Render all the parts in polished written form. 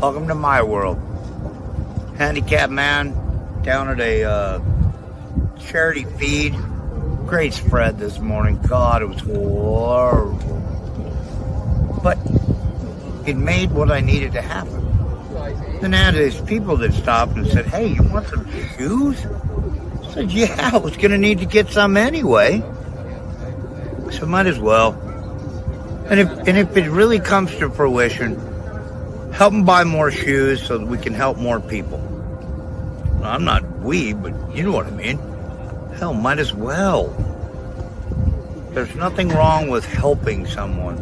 Welcome to my world. Handicapped man down at a charity feed. Great spread this morning. God, it was horrible. But it made what I needed to happen. Then I had these people that stopped and said, "Hey, you want some shoes?" I said, "Yeah, I was going to need to get some anyway. So might as well." And if it really comes to fruition, help them buy more shoes so that we can help more people. Well, I'm not but you know what I mean. Hell, might as well. There's nothing wrong with helping someone.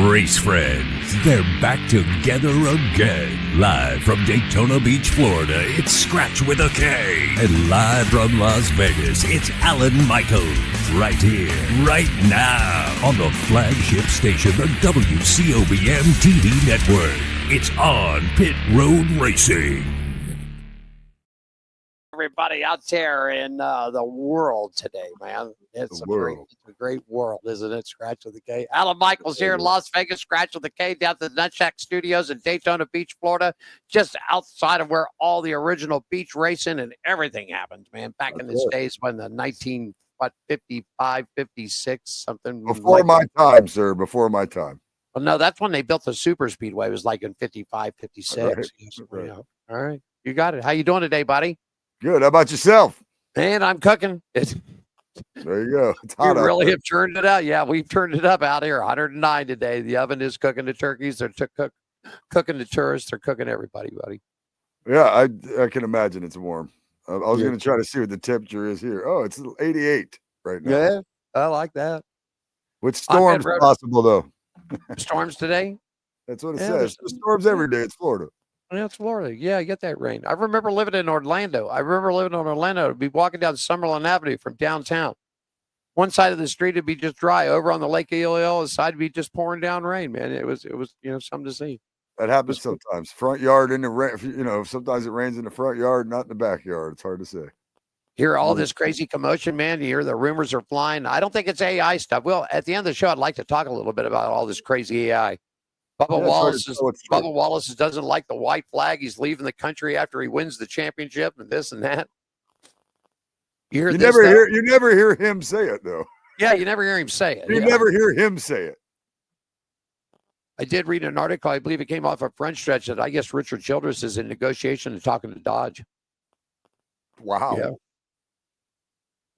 Race friends, they're back together again. Live from Daytona Beach, Florida, it's Scratch with a K. And live from Las Vegas, it's Alan Michaels. Right here, right now, on the flagship station, the WCOBM TV network. It's on Pit Road Racing. Everybody out there in the world today, man. It's a great world, isn't it? Scratch with the K. Alan Michaels here in Las Vegas, Scratch with the K, down to the Nutshack Studios in Daytona Beach, Florida, just outside of where all the original beach racing and everything happened, man. Back in the days when the 55, 56, something. Before my time, sir. Before my time. Well, no, that's when they built the super speedway. It was like in 55, 56. Right. All right. You got it. How you doing today, buddy? Good. How about yourself? Man, I'm cooking. There you go. It's hot. You really have turned it out. Yeah, we've turned it up out here. 109 today. The oven is cooking the turkeys. They're cooking the tourists. They're cooking everybody, buddy. Yeah, I can imagine it's warm. I was going to try to see what the temperature is here. Oh, it's 88 right now. Yeah, I like that. With storms possible, though. Storms today? That's what it says. There's storms every day. It's Florida. Yeah, it's Florida. Yeah, I get that rain. I remember living in Orlando. I'd be walking down Summerlin Avenue from downtown. One side of the street would be just dry. Over on the Lake Eola, the side would be just pouring down rain, man. It was something to see. That happens sometimes. Front yard in the rain. Sometimes it rains in the front yard, not in the backyard. It's hard to say. Hear all this crazy commotion, man. You hear the rumors are flying. I don't think it's AI stuff. Well, at the end of the show, I'd like to talk a little bit about all this crazy AI. Bubba Wallace doesn't like the white flag. He's leaving the country after he wins the championship and this and that. You never hear him say it, though. Yeah, you never hear him say it. You never hear him say it. I did read an article, I believe it came off a French stretch, that I guess Richard Childress is in negotiation and talking to Dodge. Wow. Yeah.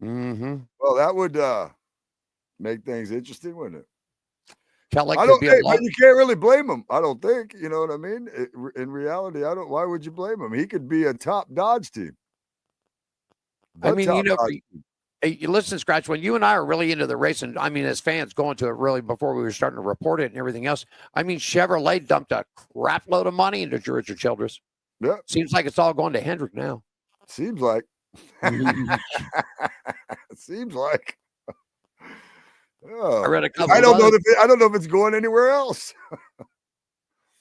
Mm-hmm. Well, that would make things interesting, wouldn't it? But you can't really blame him. I don't think. You know what I mean? In reality, why would you blame him? He could be a top Dodge team. Hey, listen, Scratch, when you and I are really into the racing, I mean, as fans going to it really before we were starting to report it and everything else, I mean, Chevrolet dumped a crap load of money into Richard Childress. Yeah. Seems like it's all going to Hendrick now. Seems like. Seems like. Oh, I read a couple. I don't know if it's going anywhere else.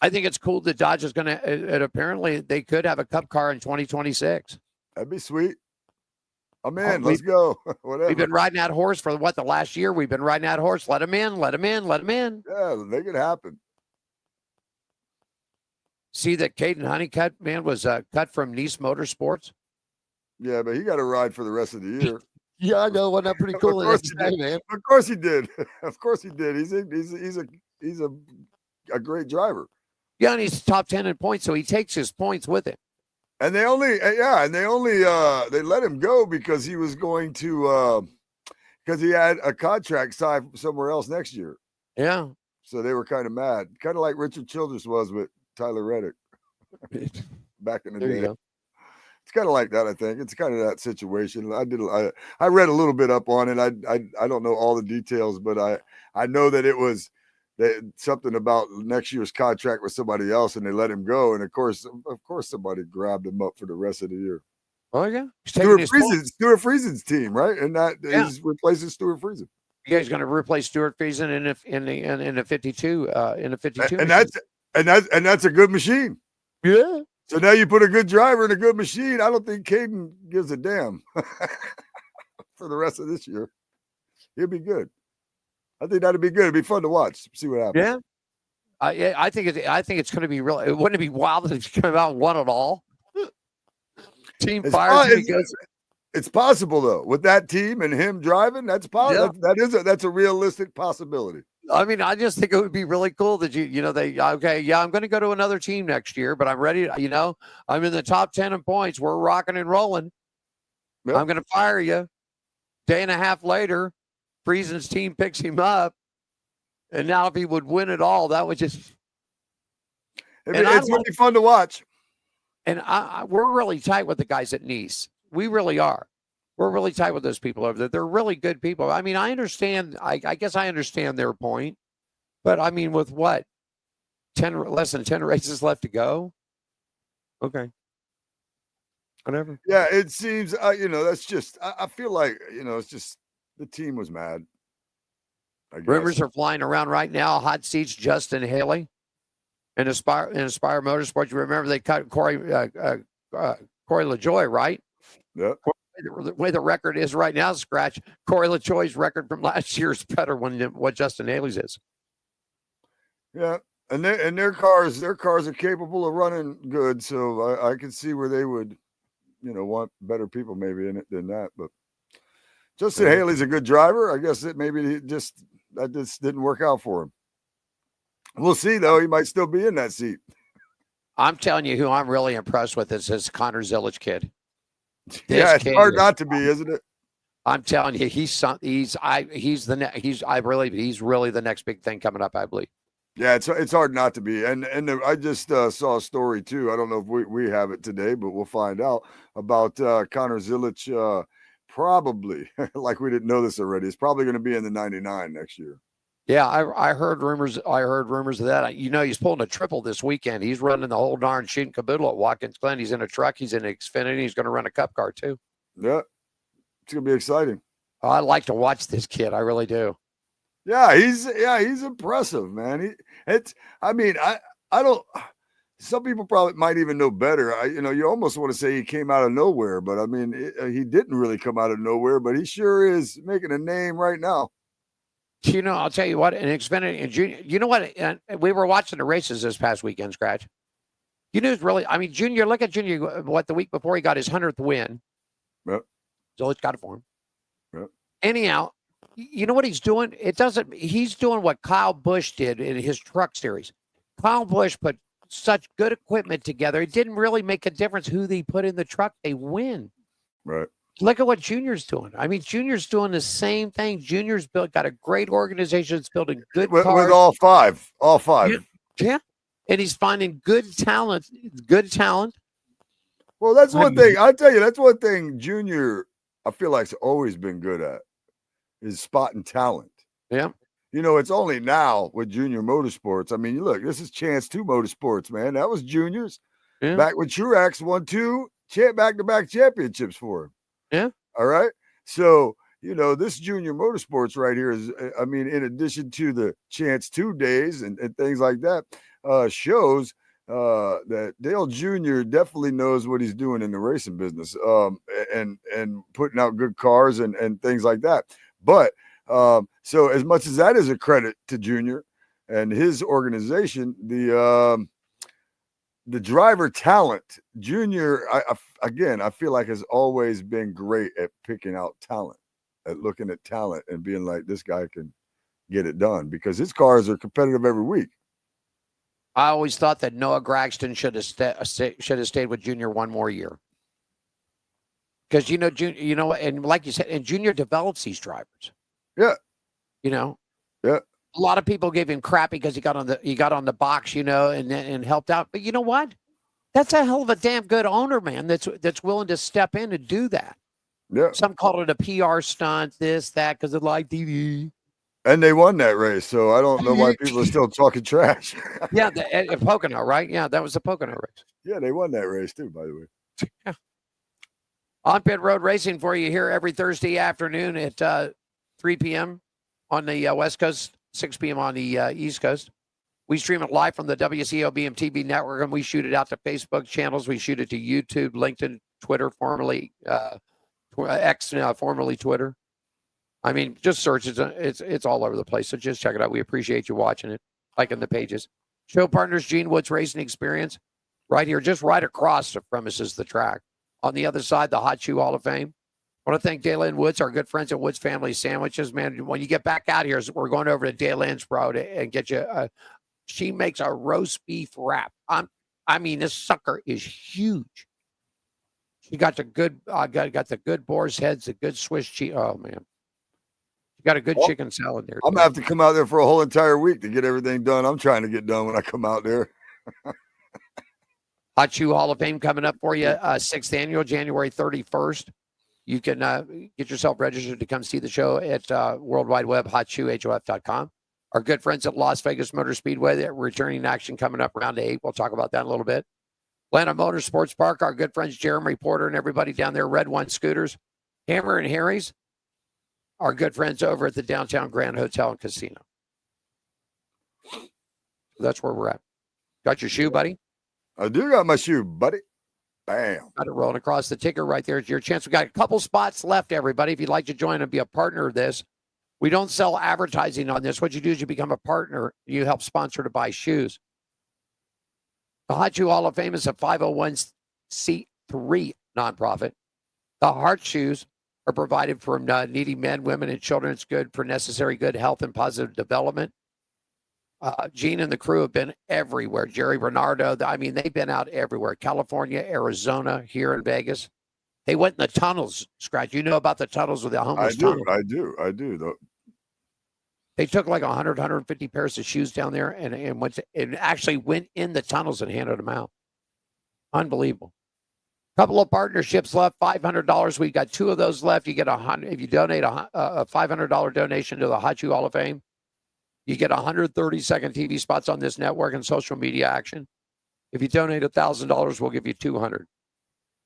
I think it's cool that Dodge is going to. And apparently, they could have a Cup car in 2026. That'd be sweet. I'm in. Let's go. Whatever. We've been riding that horse for the last year. We've been riding that horse. Let him in. Let him in. Let him in. Yeah, make it happen. See that Caden Honeycutt, man, was cut from Nice Motorsports. Yeah, but he got a ride for the rest of the year. Yeah, I know. Wasn't that pretty cool? Man. Of course he did. Of course he did. He's a great driver. Yeah, and he's top 10 in points, so he takes his points with him. And they let him go because he was going to because he had a contract signed somewhere else next year. Yeah. So they were kind of mad, kind of like Richard Childress was with Tyler Reddick back in the day. It's kind of like that, I think. It's kind of that situation. I read a little bit up on it. I don't know all the details, but I know that it was something about next year's contract with somebody else, and they let him go. And of course, somebody grabbed him up for the rest of the year. Oh yeah, Stuart Friesen's team, right? And that is replacing Stuart Friesen. You guys going to replace Stuart Friesen in the 52 and that's a good machine. Yeah. So now you put a good driver in a good machine. I don't think Caden gives a damn for the rest of this year. He'll be good. I think that'd be good. It'd be fun to watch. See what happens. Yeah. I think it's going to be real. Wouldn't it be wild if it's come out and won it all? Team fires him because it's possible though with that team and him driving. That's possible. Yeah. That's a realistic possibility. I mean, I just think it would be really cool that I'm going to go to another team next year, but I'm ready. I'm in the top 10 in points. We're rocking and rolling. Yep. I'm going to fire you. Day and a half later, Friesen's team picks him up. And now if he would win it all, that would just... It's going to be fun to watch. And we're really tight with the guys at Nice. We really are. We're really tight with those people over there. They're really good people. I mean, I understand. I guess I understand their point. But, I mean, with what? Less than 10 races left to go? Okay. Whatever. Yeah, it seems, that's just... I feel like, it's just the team was mad. Rumors are flying around right now. Hot seats, Justin Haley. And Aspire Motorsports. You remember they cut Corey LaJoie, right? Yeah. The way the record is right now, Scratch, Corey LaJoie's record from last year is better than what Justin Haley's is. Yeah, and their cars are capable of running good, so I can see where they would, want better people maybe in it than that. But Justin Haley's a good driver. I guess that just didn't work out for him. We'll see though. He might still be in that seat. I'm telling you, who I'm really impressed with is this Connor Zilic kid. It's hard not to be, isn't it? I'm telling you, he's really the next big thing coming up, I believe. Yeah, it's hard not to be. And I just saw a story too. I don't know if we have it today, but we'll find out about Connor Zilic. Probably, like we didn't know this already. It's probably going to be in the 99 next year. Yeah, I heard rumors. I heard rumors of that. He's pulling a triple this weekend. He's running the whole darn shooting caboodle at Watkins Glen. He's in a truck. He's in an Xfinity. He's going to run a Cup car too. Yeah, it's going to be exciting. I like to watch this kid. I really do. Yeah, he's impressive, man. I don't. Some people probably might even know better. You almost want to say he came out of nowhere, but I mean, he didn't really come out of nowhere. But he sure is making a name right now. I'll tell you what, in Xfinity and Junior, you know what? We were watching the races this past weekend, Scratch. Junior, look at Junior, the week before he got his 100th win. Yep. So it's got it for him. Yep. Anyhow, you know what he's doing? He's doing what Kyle Busch did in his truck series. Kyle Busch put such good equipment together. It didn't really make a difference who they put in the truck. They win. Right. Look at what Junior's doing. I mean, Junior's doing the same thing. Junior's got a great organization. It's building good cars. With all five. Yeah. And he's finding good talent. Well, that's one thing. I'll tell you, that's one thing Junior, I feel like, has always been good at, is spotting talent. Yeah. It's only now with Junior Motorsports. I mean, look, this is Chance 2 Motorsports, man. That was Junior's. Yeah. Back when Truex won 2 back-to-back championships for him. Yeah. All right. So, this Junior Motorsports right here is, in addition to the Chance 2 days and things like that, shows that Dale Jr. definitely knows what he's doing in the racing business, and putting out good cars and things like that. But so as much as that is a credit to Junior and his organization, the driver talent, Junior, I feel like has always been great at picking out talent, at looking at talent and being like, this guy can get it done, because his cars are competitive every week. I always thought that Noah Gragson should have stayed with Junior one more year. Because, and like you said, and Junior develops these drivers. Yeah. Yeah. A lot of people gave him crap because he got on the box, and helped out. But you know what? That's a hell of a damn good owner, man. That's willing to step in and do that. Yeah. Some call it a PR stunt, this, that, because of live TV. And they won that race, so I don't know why people are still talking trash. Yeah, at Pocono, right? Yeah, that was the Pocono race. Yeah, they won that race too, by the way. Yeah. On Pit Road Racing for you here every Thursday afternoon at 3 p.m. on the West Coast, 6 p.m. on the East Coast. We stream it live from the WCOBM TV network, and we shoot it out to Facebook channels. We shoot it to YouTube, LinkedIn, Twitter, formerly X, now formerly Twitter. I mean, just search it. It's all over the place. So just check it out. We appreciate you watching it, liking the pages. Show partners, Gene Woods Racing Experience, right here, just right across the premises, the track. On the other side, the Hot Shoe Hall of Fame. I want to thank Daylin Woods, our good friends at Woods Family Sandwiches. Man, when you get back out here, we're going over to Daylin's, bro, and get you. She makes a roast beef wrap. I mean, this sucker is huge. She got the good, got the good boar's heads, the good Swiss cheese. Oh man, she got a good chicken salad there. I'm gonna have to come out there for a whole entire week to get everything done. I'm trying to get done when I come out there. Hot Shoe Hall of Fame coming up for you, 6th annual, January 31st. You can get yourself registered to come see the show at World Wide Web, hotshoehof.com. Our good friends at Las Vegas Motor Speedway, they're returning action coming up round 8. We'll talk about that in a little bit. Atlanta Motorsports Park, our good friends Jeremy Porter and everybody down there, Red One Scooters. Hammer and Harry's, our good friends over at the Downtown Grand Hotel and Casino. So that's where we're at. Got your shoe, buddy? I do got my shoe, buddy. Bam. Got it rolling across the ticker right there. It's your chance. We got a couple spots left, everybody. If you'd like to join and be a partner of this, we don't sell advertising on this. What you do is you become a partner. You help sponsor to buy shoes. The Hot Shoe Hall of Fame is a 501c3 nonprofit. The Heart Shoes are provided for needy men, women, and children. It's good for necessary good health and positive development. Gene and the crew have been everywhere. Jerry Bernardo, I mean, they've been out everywhere. California, Arizona, here in Vegas. They went in the tunnels, Scratch. You know about the tunnels with the homeless tunnel. I do. Though. They took like 100, 150 pairs of shoes down there and actually went in the tunnels and handed them out. Unbelievable. Couple of partnerships left, $500. We got 2 of those left. You get if you donate a $500 donation to the Hot Shoe Hall of Fame, you get 130-second TV spots on this network and social media action. If you donate $1,000, we'll give you 200.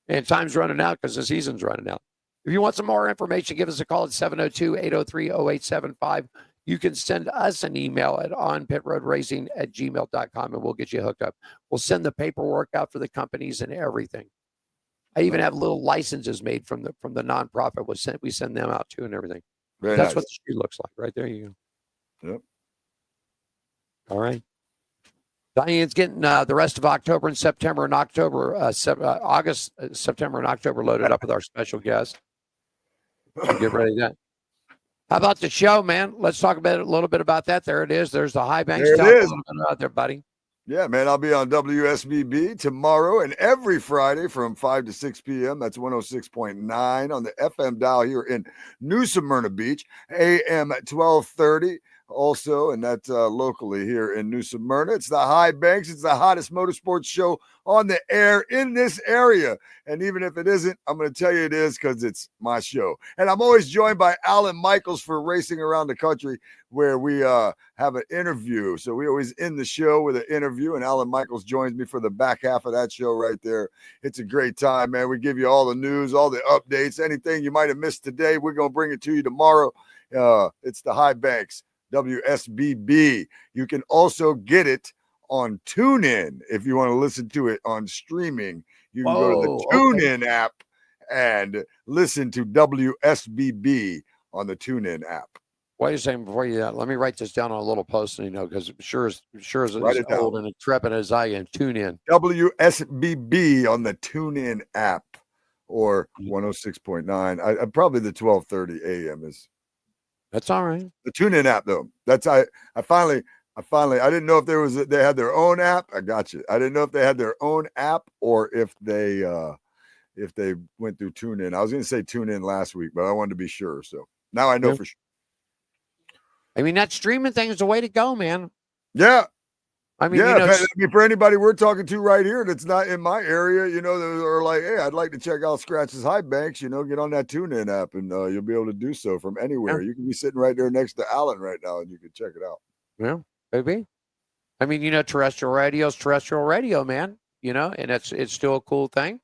And time's running out because the season's running out. If you want some more information, give us a call at 702-803-0875. You can send us an email at onpitroadracing@gmail.com and we'll get you hooked up. We'll send the paperwork out for the companies and everything. I even have little licenses made from the nonprofit. We send them out too and everything. Very That's nice. what the shoe looks like. Right there you go. Yep. All right. Diane's getting the rest of October and September and October, August, September, and October loaded up with our special guest. Get ready to that. How about the show, man? Let's talk about a little bit about that. There it is. There's the high banks. There it is. A little bit about there, buddy. Yeah, man, I'll be on WSBB tomorrow and every Friday from 5 to 6 p.m. That's 106.9 on the FM dial here in New Smyrna Beach, AM 1230. Also, and that's locally here in New Smyrna. It's the High Banks. It's the hottest motorsports show on the air in this area. And even if it isn't, I'm going to tell you it is because it's my show. And I'm always joined by Alan Michaels for Racing Around the Country, where we have an interview. So we always end the show with an interview, and Alan Michaels joins me for the back half of that show right there. It's a great time, man. We give you all the news, all the updates, anything you might have missed today. We're going to bring it to you tomorrow. It's the High Banks. WSBB. You can also get it on TuneIn if you want to listen to it on streaming. You can go to the TuneIn app and listen to WSBB on the TuneIn app. Wait a second before you let me write this down on a little post, because sure as old and intrepid as I am, tune in. WSBB on the TuneIn app or 106.9. Probably the 1230 AM is. That's all right. The TuneIn app, though. That's I finally. I didn't know if they had their own app. I got you. I didn't know if they had their own app or if they went through TuneIn. I was going to say TuneIn last week, but I wanted to be sure. So now I know for sure. I mean, that streaming thing is the way to go, man. Yeah. I mean, for anybody we're talking to right here that's not in my area, that are like, hey, I'd like to check out Scratch's High Banks, get on that TuneIn app and you'll be able to do so from anywhere. Yeah. You can be sitting right there next to Alan right now and you can check it out. Yeah, maybe. I mean, terrestrial radio is terrestrial radio, man, and it's still a cool thing.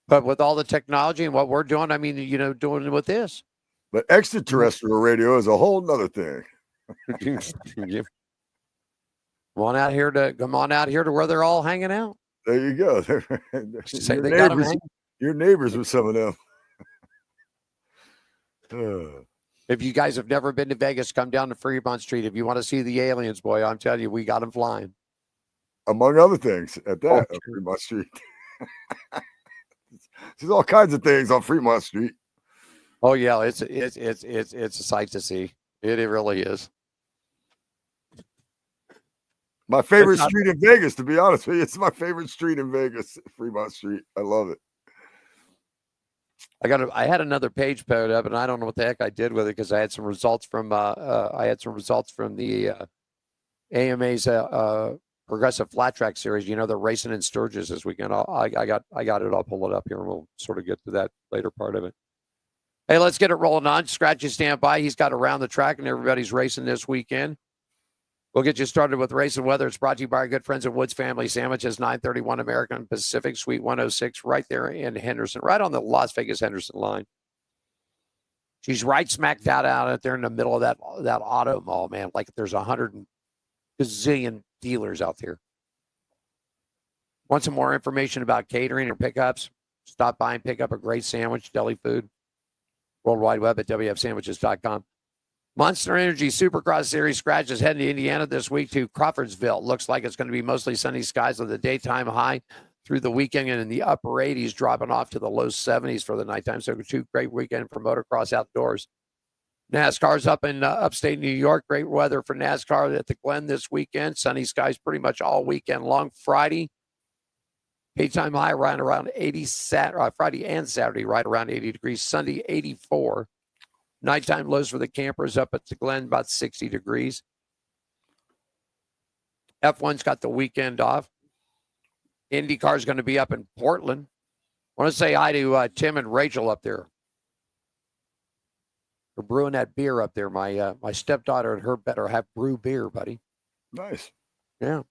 But with all the technology and what we're doing, I mean, doing with this. But extraterrestrial radio is a whole nother thing. Come on out here to where they're all hanging out. There you go. Your neighbors with some of them. If you guys have never been to Vegas, come down to Fremont Street. If you want to see the aliens, boy, I'm telling you, we got them flying. among other things at that on Fremont Street. There's all kinds of things on Fremont Street. Oh yeah, it's a sight to see. It really is. My favorite street in Vegas, to be honest with you. It's my favorite street in Vegas, Fremont Street. I love it. I had another page put up, and I don't know what the heck I did with it because I had some results from the AMA's Progressive Flat Track Series. You know, they're racing in Sturgis this weekend. I got it. I'll pull it up here, and we'll sort of get to that later part of it. Hey, let's get it rolling on. Scratchy, stand by. He's got around the track, and everybody's racing this weekend. We'll get you started with racing weather. It's brought to you by our good friends at Woods Family Sandwiches, 931 American Pacific, Suite 106, right there in Henderson, right on the Las Vegas-Henderson line. She's right smack dab out there in the middle of that auto mall, man. Like there's 100 gazillion dealers out there. Want some more information about catering or pickups? Stop by and pick up a great sandwich, deli food. World Wide Web at wfsandwiches.com. Monster Energy Supercross Series scratch is heading to Indiana this week to Crawfordsville. Looks like it's going to be mostly sunny skies with a daytime high through the weekend and in the upper 80s, dropping off to the low 70s for the nighttime. So, two great weekend for motocross outdoors. NASCAR's up in upstate New York. Great weather for NASCAR at the Glen this weekend. Sunny skies pretty much all weekend long. Friday, daytime high around 80. Friday and Saturday, right around 80 degrees. Sunday, 84. Nighttime lows for the campers up at the Glen, about 60 degrees. F1's got the weekend off. IndyCar's going to be up in Portland. I want to say hi to Tim and Rachel up there. They're brewing that beer up there. My stepdaughter and her better have brew beer, buddy. Nice. Yeah.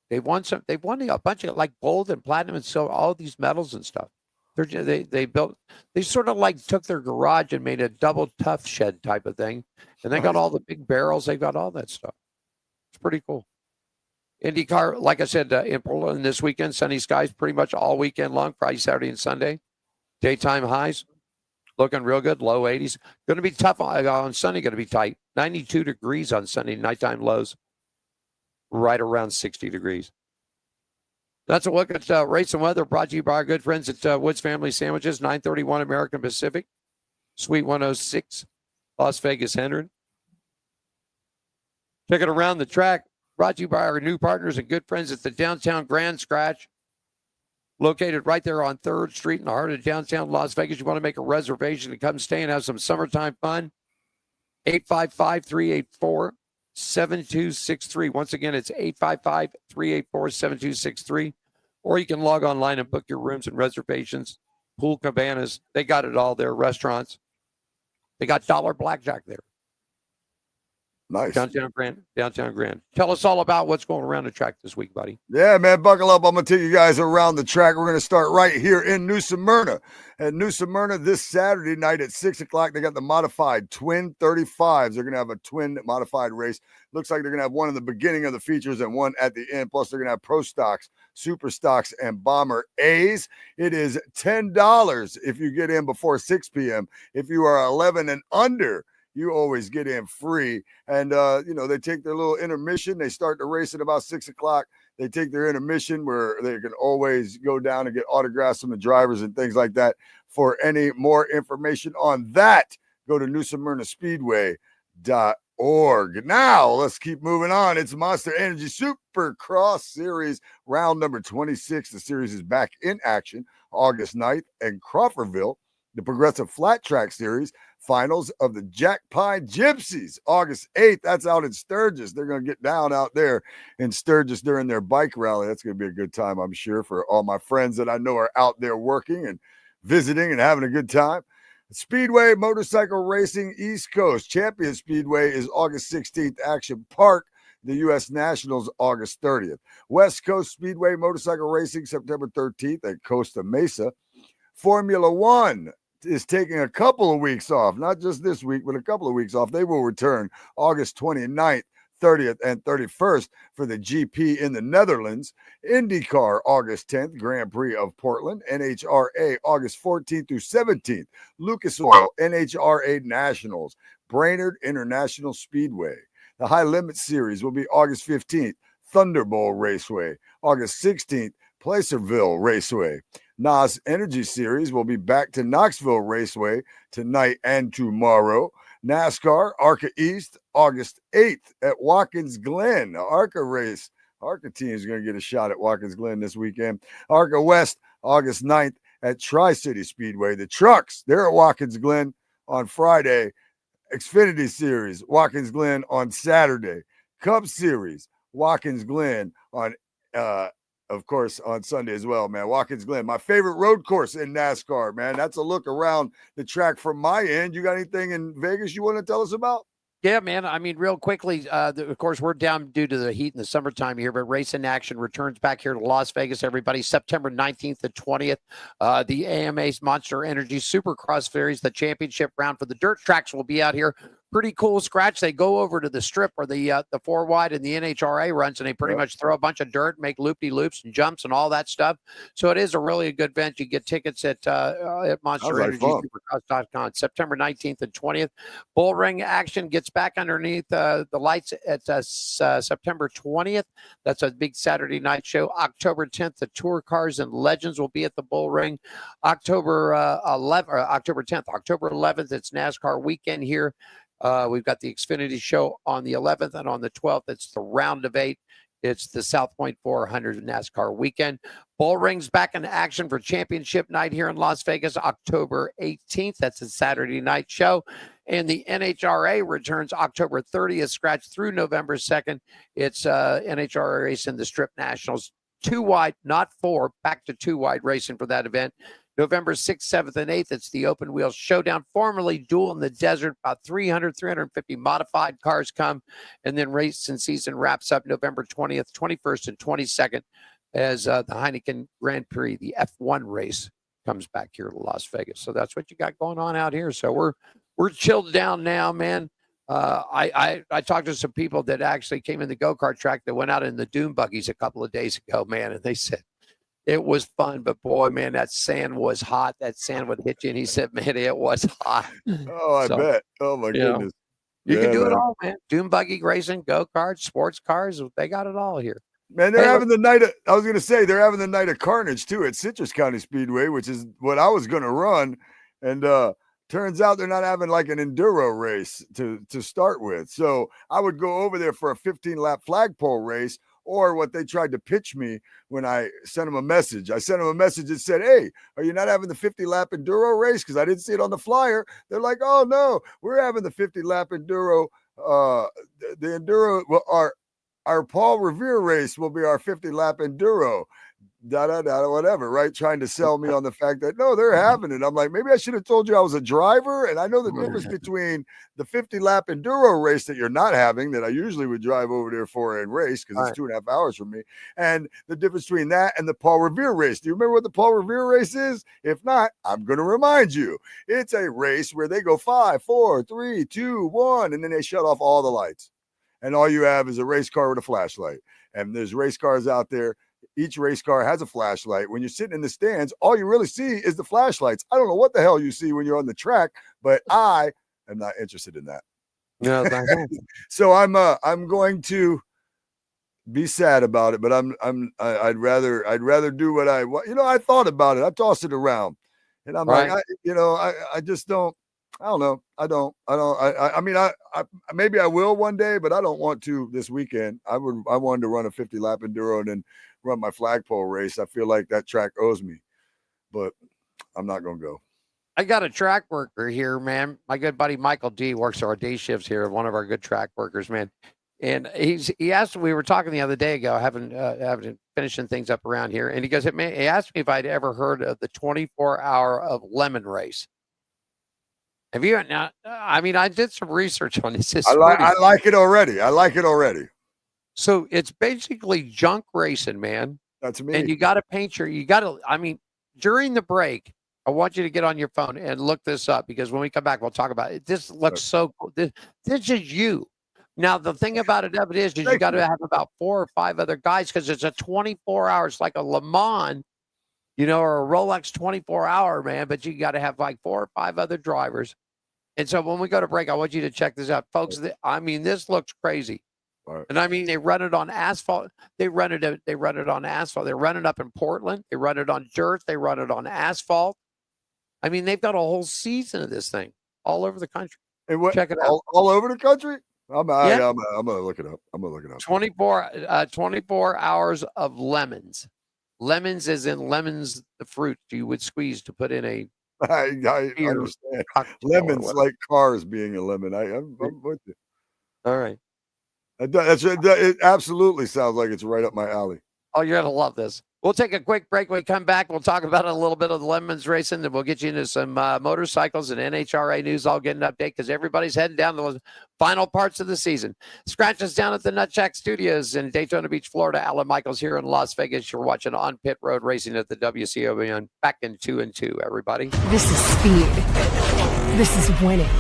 They've won a bunch of like gold and platinum and silver, all these medals and stuff. They sort of like took their garage and made a double tough shed type of thing. And they got all the big barrels. They got all that stuff. It's pretty cool. IndyCar, like I said, in Portland this weekend, sunny skies pretty much all weekend long, Friday, Saturday, and Sunday. Daytime highs looking real good, low 80s. Going to be tough on Sunday, going to be tight. 92 degrees on Sunday, nighttime lows right around 60 degrees. That's a look at race and weather brought to you by our good friends at Woods Family Sandwiches, 931 American Pacific, Suite 106, Las Vegas, Henderson. Check it around the track, brought to you by our new partners and good friends at the Downtown Grand Scratch, located right there on 3rd Street in the heart of downtown Las Vegas. You want to make a reservation to come stay and have some summertime fun, 855-384-7263. Once again, it's 855-384-7263. Or you can log online and book your rooms and reservations. Pool cabanas, they got it all there. Restaurants, they got dollar blackjack there. Nice. Downtown Grand. Tell us all about what's going around the track this week, buddy. Yeah, man, buckle up. I'm going to take you guys around the track. We're going to start right here in New Smyrna. At New Smyrna this Saturday night at 6 o'clock, they got the modified Twin 35s. They're going to have a twin modified race. Looks like they're going to have one in the beginning of the features and one at the end. Plus, they're going to have Pro Stocks, Super Stocks, and Bomber A's. It is $10 if you get in before 6 p.m. If you are 11 and under, you always get in free. And, they take their little intermission. They start the race at about 6 o'clock. They take their intermission where they can always go down and get autographs from the drivers and things like that. For any more information on that, go to newsmyrnaspeedway.org. Now, let's keep moving on. It's Monster Energy Supercross Series, round number 26. The series is back in action August 9th in Crawfordville. The Progressive Flat Track Series finals of the Jack Pine Gypsies, August 8th. That's out in Sturgis. They're going to get down out there in Sturgis during their bike rally. That's going to be a good time, I'm sure, for all my friends that I know are out there working and visiting and having a good time. Speedway Motorcycle Racing East Coast Champion Speedway is August 16th, Action Park. The U.S. Nationals, August 30th. West Coast Speedway Motorcycle Racing, September 13th at Costa Mesa. Formula One is taking a couple of weeks off, not just this week, but a couple of weeks off. They will return August 29th, 30th, and 31st for the GP in the Netherlands. IndyCar, August 10th, Grand Prix of Portland. NHRA, August 14th through 17th. Lucas Oil, NHRA Nationals. Brainerd International Speedway. The High Limit Series will be August 15th Thunderbolt Raceway. August 16th, Placerville Raceway. NOS Energy Series will be back to Knoxville Raceway tonight and tomorrow. NASCAR ARCA East, August 8th at Watkins Glen. The ARCA race. ARCA team is going to get a shot at Watkins Glen this weekend. ARCA West, August 9th at Tri-City Speedway. The trucks, they're at Watkins Glen on Friday. Xfinity Series, Watkins Glen on Saturday. Cup Series, Watkins Glen on, of course, on Sunday as well, man. Watkins Glen, my favorite road course in NASCAR, man. That's a look around the track from my end. You got anything in Vegas you want to tell us about? Yeah, man. I mean, real quickly, of course, we're down due to the heat in the summertime here, but Race in Action returns back here to Las Vegas, everybody, September 19th to 20th. The AMA's Monster Energy Supercross Series, the championship round for the dirt tracks will be out here. Pretty cool scratch. They go over to the strip where the 4-wide and the NHRA runs, and they pretty much throw a bunch of dirt, make loop-de-loops and jumps and all that stuff. So it is a really good event. You get tickets at Monster Energy Supercross.com, September 19th and 20th. Bull Ring Action gets back underneath the lights at September 20th. That's a big Saturday night show. October 10th, the Tour Cars and Legends will be at the Bull Ring. October 10th, October 11th, it's NASCAR weekend here. We've got the Xfinity show on the 11th, and on the 12th, it's the round of 8. It's the South Point 400 NASCAR weekend. Bull Ring's back in action for championship night here in Las Vegas, October 18th. That's a Saturday night show. And the NHRA returns October 30th, scratch through November 2nd. It's NHRA race in the Strip Nationals. 2-wide, not 4, back to 2-wide racing for that event. November 6th, 7th, and 8th, it's the Open Wheel Showdown, formerly Duel in the Desert. About 350 modified cars come, and then race and season wraps up November 20th, 21st, and 22nd as the Heineken Grand Prix, the F1 race, comes back here to Las Vegas. So that's what you got going on out here. So we're chilled down now, man. I talked to some people that actually came in the go-kart track that went out in the dune buggies a couple of days ago, man, and they said, it was fun, but boy, man, that sand was hot. That sand would hit you. And he said, man, it was hot. Oh, I bet. Oh, my goodness. You can do it all, man. Dune buggy racing, go-karts, sports cars. They got it all here. Man, they're having the night of, I was going to say, they're having the night of carnage, too, at Citrus County Speedway, which is what I was going to run. And turns out they're not having like an enduro race to start with. So I would go over there for a 15-lap flagpole race, or what they tried to pitch me when I sent them a message. I sent them a message that said, hey, are you not having the 50-lap enduro race? Because I didn't see it on the flyer. They're like, oh, no, we're having the 50-lap enduro. The enduro, well, our Paul Revere race will be our 50-lap enduro. Whatever, right? Trying to sell me on the fact that, no, they're having it. I'm like, maybe I should have told you I was a driver. And I know the difference between the 50-lap enduro race that you're not having, that I usually would drive over there for and race because it's 2.5 hours from me, and the difference between that and the Paul Revere race. Do you remember what the Paul Revere race is? If not, I'm going to remind you. It's a race where they go 5, 4, 3, 2, 1, and then they shut off all the lights. And all you have is a race car with a flashlight. And there's race cars out there. Each race car has a flashlight. When you're sitting in the stands, all you really see is the flashlights. I don't know what the hell you see when you're on the track, but I am not interested in that. No, so I'm going to be sad about it, but I'd rather do what I want. I thought about it. I tossed it around, and I'm like, I just don't. I don't know. I mean, maybe I will one day, but I don't want to this weekend. I wanted to run a 50-lap enduro and then run my flagpole race. I feel like that track owes me, but I'm not going to go. I got a track worker here, man. My good buddy Michael D works our day shifts here. One of our good track workers, man. And he asked, we were talking the other day ago, having finishing things up around here. And he goes, he asked me if I'd ever heard of the 24-hour of Lemon race. Have you? Now, I mean, I did some research on this. I like it already. So it's basically junk racing, man. That's me. And you got to paint I mean, during the break, I want you to get on your phone and look this up, because when we come back, we'll talk about it. This looks so cool. This is you. Now, the thing about it is you got to have about 4 or 5 other guys, because it's a 24 hours, like a Le Mans, or a Rolex 24-hour, man. But you got to have like 4 or 5 other drivers. And so when we go to break, I want you to check this out, folks. I mean, this looks crazy. Right. And I mean, they run it on asphalt. They run it on asphalt. They run it up in Portland. They run it on dirt. They run it on asphalt. I mean, they've got a whole season of this thing all over the country. And what, check it out. All over the country? I'm gonna look it up. 24 hours of lemons. Lemons as in lemons, the fruit you would squeeze to put in a I understand. Lemons like cars being a lemon. I'm with you. All right. It absolutely sounds like it's right up my alley. Oh, you're gonna love this. We'll take a quick break. When we come back, we'll talk about a little bit of the lemons racing, and we'll get you into some motorcycles and NHRA news. I'll get an update because everybody's heading down the final parts of the season. Scratch us down at the Nutjack Studios in Daytona Beach, Florida. Alan Michaels here in Las Vegas. You're watching On Pit Road Racing at the WCOB. Back in 2 and 2, everybody. This is speed. This is winning.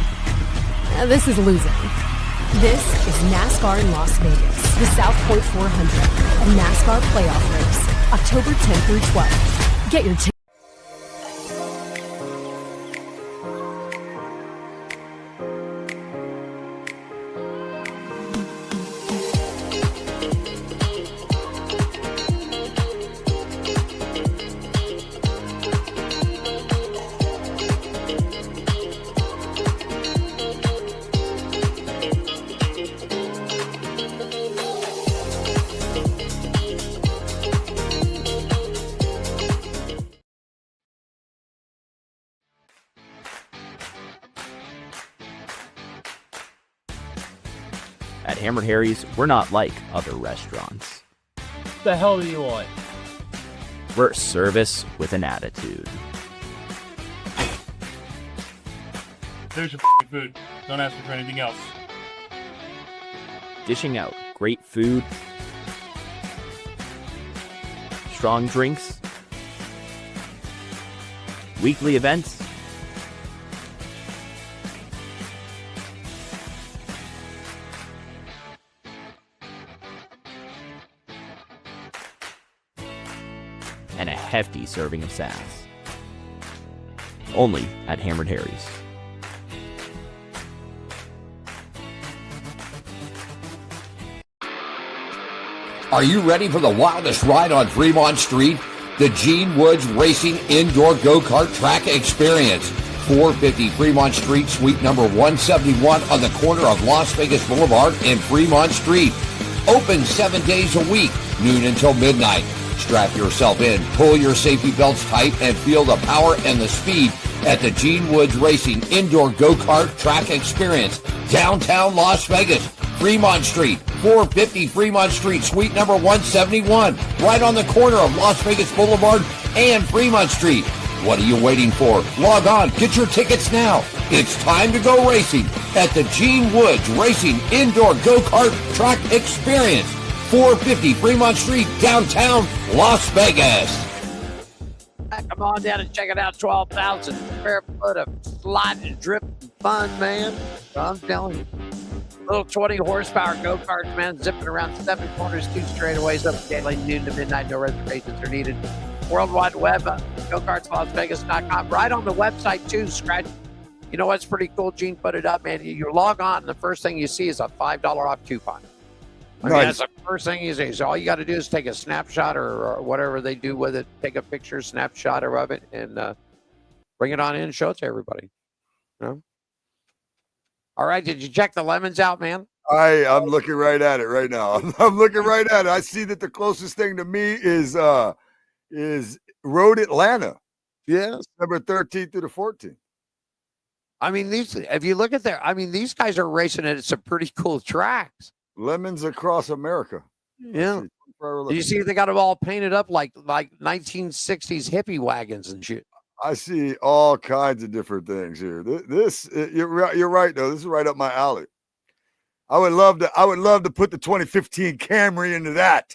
This is losing. This is NASCAR in Las Vegas, the South Point 400, a NASCAR playoff race, October 10th through 12th. Get your tickets. At Hammered Harry's, we're not like other restaurants. What the hell do you want? We're service with an attitude. There's your food. Don't ask me for anything else. Dishing out great food, strong drinks, weekly events, and a hefty serving of sass. Only at Hammered Harry's. Are you ready for the wildest ride on Fremont Street? The Gene Woods Racing Indoor Go-Kart Track Experience. 450 Fremont Street, suite number 171 on the corner of Las Vegas Boulevard and Fremont Street. Open 7 days a week, noon until midnight. Strap yourself in, pull your safety belts tight, and feel the power and the speed at the Gene Woods Racing Indoor Go-Kart Track Experience, downtown Las Vegas, Fremont Street, 450 Fremont Street, suite number 171, right on the corner of Las Vegas Boulevard and Fremont Street. What are you waiting for? Log on, get your tickets now. It's time to go racing at the Gene Woods Racing Indoor Go-Kart Track Experience, 450 Fremont Street, downtown Las Vegas. Come on down and check it out. 12,000 square foot of sliding and dripping fun, man. I'm telling you. Little 20 horsepower go-karts, man, zipping around 7 corners, 2 straightaways up daily, noon to midnight. No reservations are needed. World Wide Web, GoKartsLasVegas.com. Right on the website, too, Scratch. You know what's pretty cool? Gene put it up, man. You log on, and the first thing you see is a $5 off coupon. I mean, that's the first thing you see. So all you got to do is take a snapshot or whatever they do with it. Take a picture, snapshot of it, and bring it on in and show it to everybody. You know? All right. Did you check the lemons out, man? I'm looking right at it right now. I'm looking right at it. I see that the closest thing to me is Road Atlanta. Yes. December 13th through the 14th. I mean, if you look at these guys are racing at some pretty cool tracks. Lemons across America. Yeah. You see, they got them all painted up like 1960s hippie wagons and shit. I see all kinds of different things here. You're right though. This is right up my alley. I would love to put the 2015 Camry into that.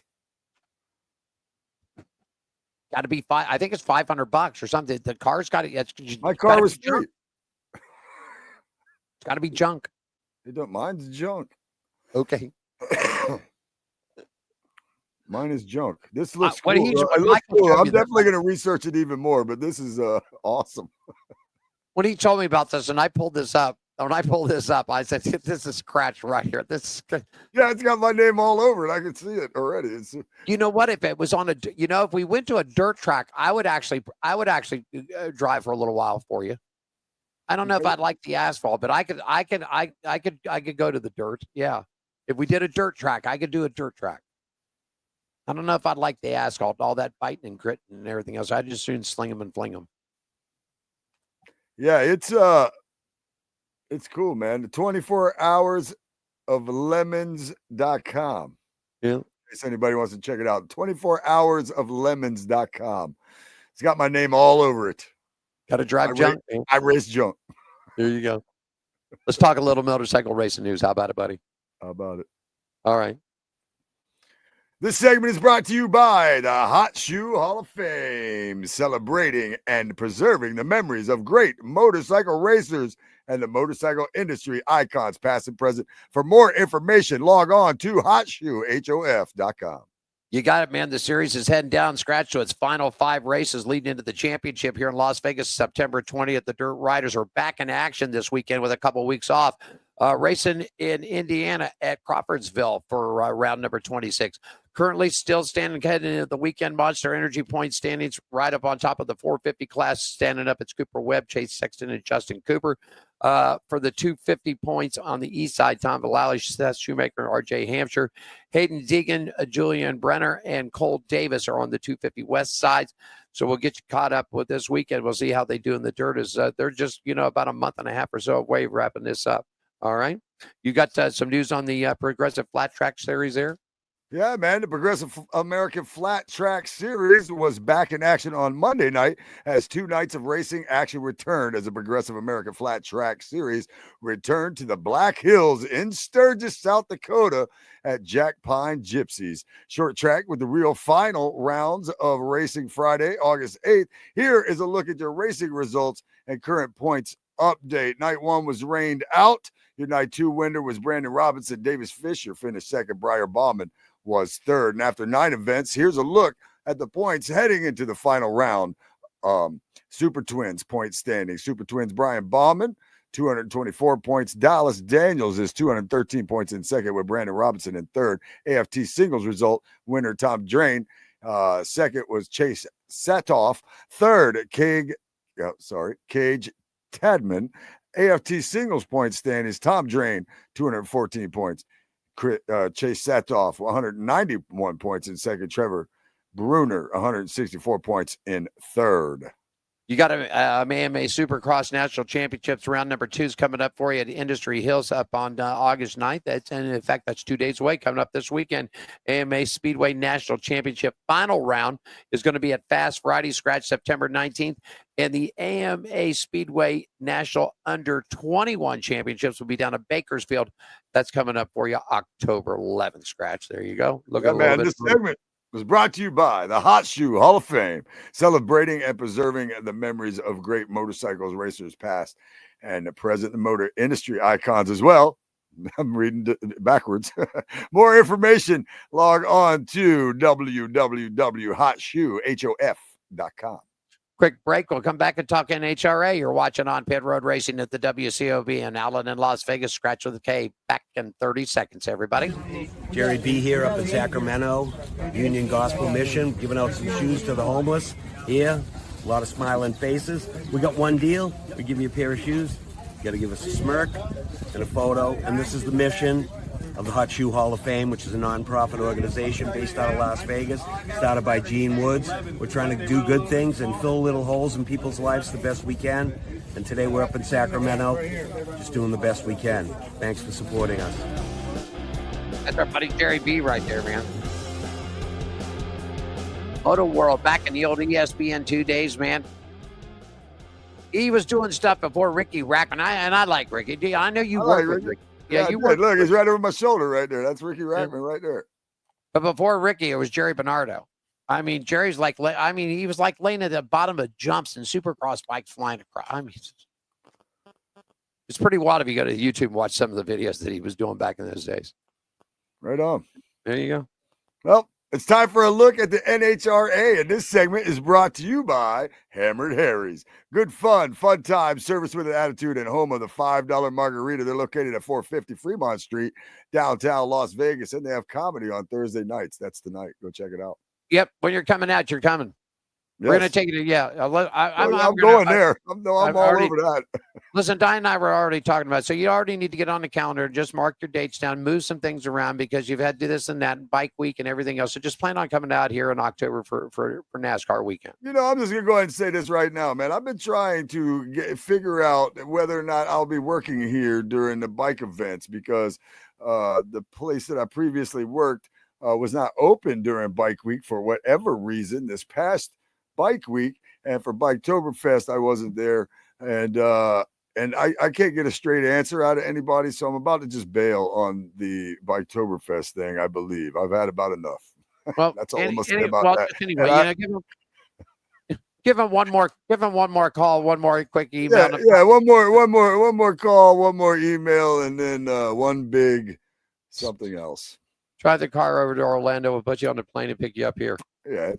Got to be I think it's $500 or something. The car's got to. My car was free. It's got to be junk. You don't mind the junk. Okay. Mine is junk. This looks cool. Cool. I'm definitely going to research it even more, but this is awesome. When he told me about this, and I pulled this up, when I pulled this up, I said, "This is scratch right here. This." Yeah, it's got my name all over it. I can see it already. It's You know what? If it was on if we went to a dirt track, I would actually drive for a little while for you. I don't know if I'd like the asphalt, but I could go to the dirt. Yeah, if we did a dirt track, I could do a dirt track. I don't know if I'd like the asphalt, all that biting and gritting and everything else. I'd just soon sling them and fling them. yeah, it's cool, man. The 24 hours of lemons.com. Yeah. In case anybody wants to check it out. 24 hours of lemons.com. It's got my name all over it. Got to drive junk. I race junk. There you go. Let's talk a little motorcycle racing news. How about it, buddy? How about it? All right. This segment is brought to you by the Hot Shoe Hall of Fame, celebrating and preserving the memories of great motorcycle racers and the motorcycle industry icons, past and present. For more information, log on to hotshoe.com. You got it, man. The series is heading down scratch to its final 5 races leading into the championship here in Las Vegas, September 20th. The Dirt Riders are back in action this weekend with a couple weeks off. Racing in Indiana at Crawfordsville for round number 26. Currently still standing heading into the weekend Monster Energy point standings right up on top of the 450 class. Standing up, it's Cooper Webb, Chase Sexton, and Justin Cooper. For the 250 points on the east side, Tom Vallely, Seth Shoemaker, R.J. Hampshire, Hayden Deegan, Julian Brenner, and Cole Davis are on the 250 west sides. So we'll get you caught up with this weekend. We'll see how they do in the dirt. They're just, about a month and a half or so away wrapping this up. All right. You got some news on the Progressive Flat Track Series there? Yeah, man, the Progressive American Flat Track Series was back in action on Monday night as 2 nights of racing action returned as the Progressive American Flat Track Series returned to the Black Hills in Sturgis, South Dakota at Jack Pine Gypsies. Short track with the real final rounds of racing Friday, August 8th. Here is a look at your racing results and current points update. Night 1 was rained out. Your night 2 winner was Brandon Robinson. Davis Fisher finished second. Briar Bauman was third. And after 9 events, here's a look at the points heading into the final round. Super Twins point standing. Super Twins Brian Bauman, 224 points. Dallas Daniels is 213 points in second with Brandon Robinson in third. AFT singles result winner Tom Drain. Second was Chase Satoff. Third, Cage Tadman. AFT singles point stand is Tom Drain, 214 points. Chase Satoff, 191 points in second. Trevor Bruner, 164 points in third. You got a AMA Supercross National Championships round number 2 is coming up for you at Industry Hills up on August 9th. That's 2 days away, coming up this weekend. AMA Speedway National Championship final round is going to be at Fast Friday Scratch September 19th. And the AMA Speedway National Under 21 Championships will be down at Bakersfield. That's coming up for you October 11th. Scratch. There you go. Look at this segment was brought to you by the Hot Shoe Hall of Fame, celebrating and preserving the memories of great motorcycles racers past and the present, the motor industry icons as well. I'm reading backwards. More information, log on to www.hotshoe.com. Quick break. We'll come back and talk NHRA. You're watching On Pit Road Racing at the WCOB in Allen in Las Vegas. Scratch with a K. Back in 30 seconds, everybody. Jerry B here up in Sacramento, Union Gospel Mission, giving out some shoes to the homeless here. A lot of smiling faces. We got one deal. We give you a pair of shoes. You got to give us a smirk and a photo. And this is the mission of the Hot Shoe Hall of Fame, which is a non-profit organization based out of Las Vegas, started by Gene Woods. We're trying to do good things and fill little holes in people's lives the best we can. And today we're up in Sacramento, just doing the best we can. Thanks for supporting us. That's our buddy Jerry B right there, man. Moto World, back in the old ESPN2 days, man. He was doing stuff before Ricky Rackman. I like Ricky. I know you work with Ricky. Yeah, you would. Look, he's right over my shoulder right there. That's Ricky Rackman right there. But before Ricky, it was Jerry Bernardo. I mean, Jerry's he was like laying at the bottom of jumps and supercross bikes flying across. I mean, it's pretty wild if you go to YouTube and watch some of the videos that he was doing back in those days. Right on. There you go. Well, It's time for a look at the NHRA, and this segment is brought to you by Hammered Harry's. Good fun time, service with an attitude, and home of the $5 margarita. They're located at 450 Fremont Street, downtown Las Vegas, and they have comedy on Thursday nights. That's tonight. Go check it out. Yep. When you're coming out, you're coming. Yes. We're going to take it. Yeah. I'm going there. I'm all over that. Listen, Diane and I were already talking about it. So you already need to get on the calendar. Just mark your dates down, move some things around because you've had to do this and that, bike week and everything else. So just plan on coming out here in October for NASCAR weekend. You know, I'm just going to go ahead and say this right now, man. I've been trying to figure out whether or not I'll be working here during the bike events because the place that I previously worked was not open during bike week for whatever reason this past bike week, and for Biketoberfest I wasn't there, and I can't get a straight answer out of anybody, so I'm about to just bail on the Biketoberfest thing. I believe I've had about enough. Well, that's all I'm gonna say about that. Anyway, give him one more call, one more quick email. Yeah, one more call, one more email, and then one big something else. Drive the car over to Orlando. We'll put you on the plane and pick you up here. Yeah,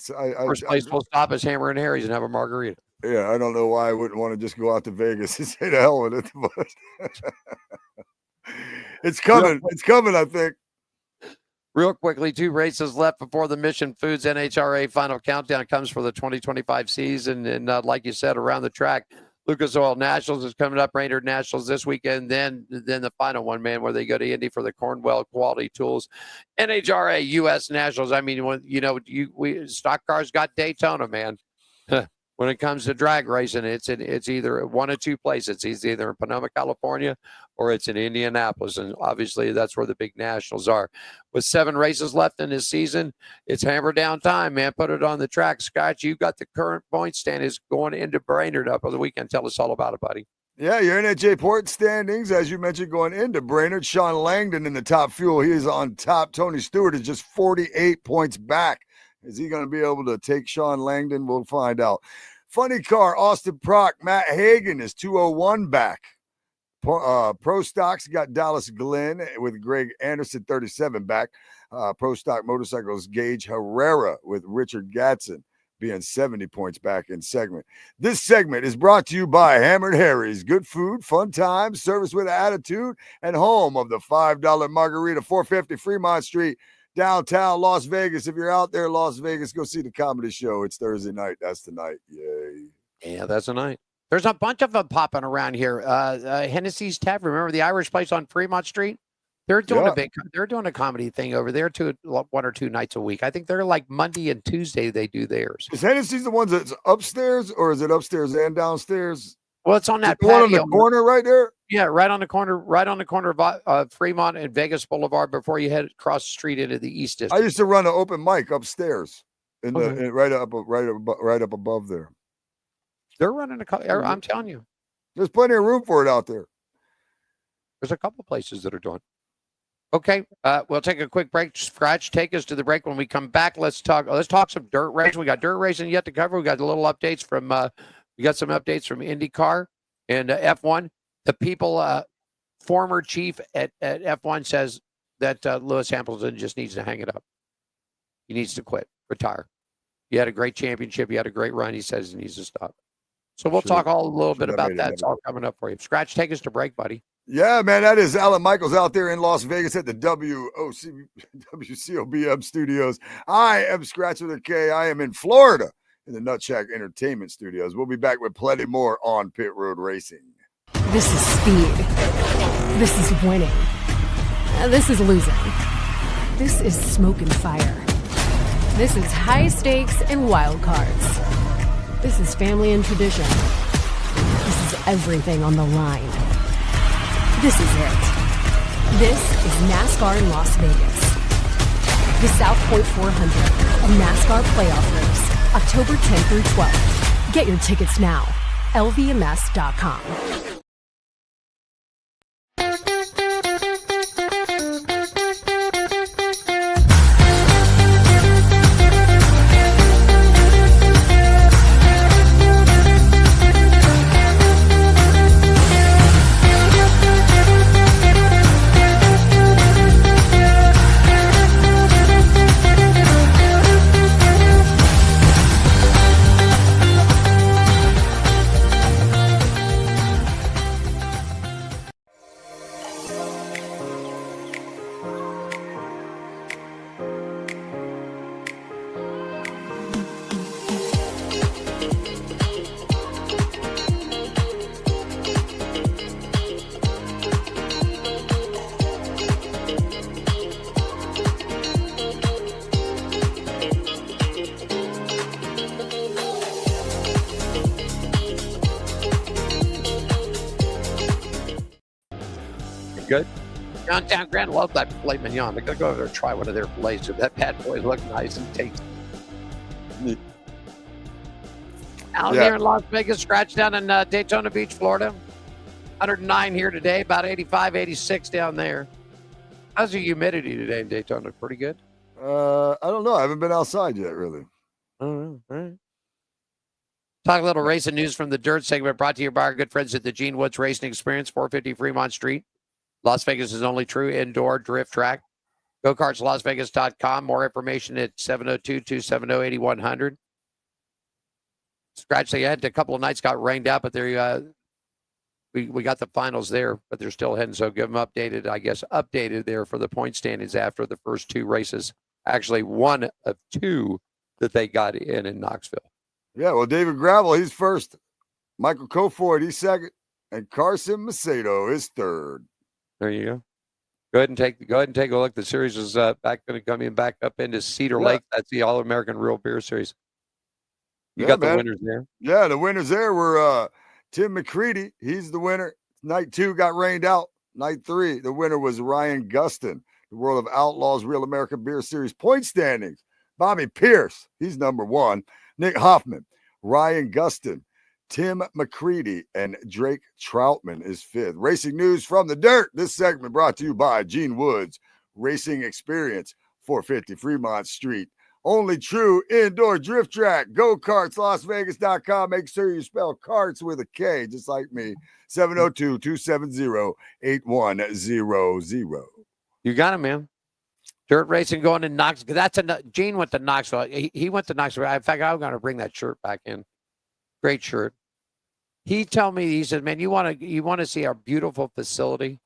first place we'll stop is Hammer and Harry's and have a margarita. Yeah, I don't know why I wouldn't want to just go out to Vegas and say the hell with it, but it's coming. It's coming, I think. Real quickly, 2 races left before the Mission Foods NHRA final countdown comes for the 2025 season. And like you said, around the track, Lucas Oil Nationals is coming up, Brainerd Nationals this weekend. Then the final one, man, where they go to Indy for the Cornwell Quality Tools NHRA U.S. Nationals. I mean, stock cars got Daytona, man. When it comes to drag racing, it's either one of two places. It's either in Sonoma, California, or it's in Indianapolis, and obviously that's where the big nationals are. With 7 races left in this season, it's hammer down time, man. Put it on the track, Scott. You got the current point stand is going into Brainerd up on the weekend. Tell us all about it, buddy. Yeah, your NHA port standings, as you mentioned, going into Brainerd. Sean Langdon in the top fuel. He is on top. Tony Stewart is just 48 points back. Is he going to be able to take Sean Langdon? We'll find out. Funny car, Austin Prock, Matt Hagan is 201 back. Pro Stocks got Dallas Glenn with Greg Anderson 37 back. Pro Stock Motorcycles, Gage Herrera with Richard Gatson being 70 points back in segment. This segment is brought to you by Hammered Harry's. Good food, fun time, service with attitude, and home of the $5 margarita, 450 Fremont Street, downtown Las Vegas. If you're out there, Las Vegas, go see the comedy show. It's Thursday night. That's the night. Yay. Yeah, that's the night. There's a bunch of them popping around here. Hennessy's Tavern. Remember the Irish place on Fremont Street? They're doing they're doing a comedy thing over there 1 or 2 nights a week. I think they're like Monday and Tuesday they do theirs. Is Hennessy's the ones that's upstairs, or is it upstairs and downstairs? Well, it's on that one on the corner right there. Yeah, right on the corner of Fremont and Vegas Boulevard before you head across the street into the East District. I used to run an open mic upstairs in right up above there. They're running I'm telling you, there's plenty of room for it out there. There's a couple places that are doing. Okay, we'll take a quick break. Scratch, take us to the break. When we come back, let's talk some dirt racing. We got dirt racing yet to cover. We got a little updates from. We got some updates from IndyCar and F1. The people, former chief at F1 says that Lewis Hamilton just needs to hang it up. He needs to quit, retire. He had a great championship. He had a great run. He says he needs to stop. So we'll talk a little bit about that. It's all coming up for you. Scratch, take us to break, buddy. Yeah, man, that is Alan Michaels out there in Las Vegas at the WCOBM studios. I am Scratch with a K. I am in Florida in the Nutshack Entertainment Studios. We'll be back with plenty more on Pit Road Racing. This is speed. This is winning. This is losing. This is smoke and fire. This is high stakes and wild cards. This is family and tradition. This is everything on the line. This is it. This is NASCAR in Las Vegas. The South Point 400, a NASCAR playoff race, October 10th through 12th. Get your tickets now. LVMS.com. Downtown Grand, love that filet mignon. They're going to go over there and try one of their fillets. So that bad boy look nice and tasty. Out here in Las Vegas, scratch down in Daytona Beach, Florida. 109 here today, about 85, 86 down there. How's the humidity today in Daytona? Pretty good? I don't know. I haven't been outside yet, really. All right. Talk a little racing news from the Dirt segment brought to you by our good friends at the Gene Woods Racing Experience, 450 Fremont Street. Las Vegas' only true indoor drift track. GoKartsLasVegas.com. More information at 702-270-8100. Scratch, they had a couple of nights got rained out, but we got the finals there, but they're still heading. So give them updated there for the point standings after the first two races. Actually, one of two that they got in Knoxville. Yeah, well, David Gravel, he's first. Michael Cofoyd, he's second. And Carson Macedo is third. There you go. Go ahead and take a look. The series is going to come back up into Cedar Lake. That's the All-American Real Beer Series. You got the winners there. Yeah, the winners there were Tim McCready. He's the winner. Night 2 got rained out. Night 3, the winner was Ryan Gustin. The World of Outlaws Real American Beer Series point standings. Bobby Pierce, he's number 1. Nick Hoffman, Ryan Gustin, Tim McCready, and Drake Troutman is 5th. Racing news from the dirt. This segment brought to you by Gene Woods Racing Experience, 450 Fremont Street. Only true indoor drift track. GoKartsLasVegas.com. Make sure you spell karts with a K, just like me. 702-270-8100. You got him, man. Dirt racing going in Knoxville. Gene went to Knoxville. He went to Knoxville. In fact, I'm going to bring that shirt back in. Great shirt. He told me, he said, man, you want to see our beautiful facility?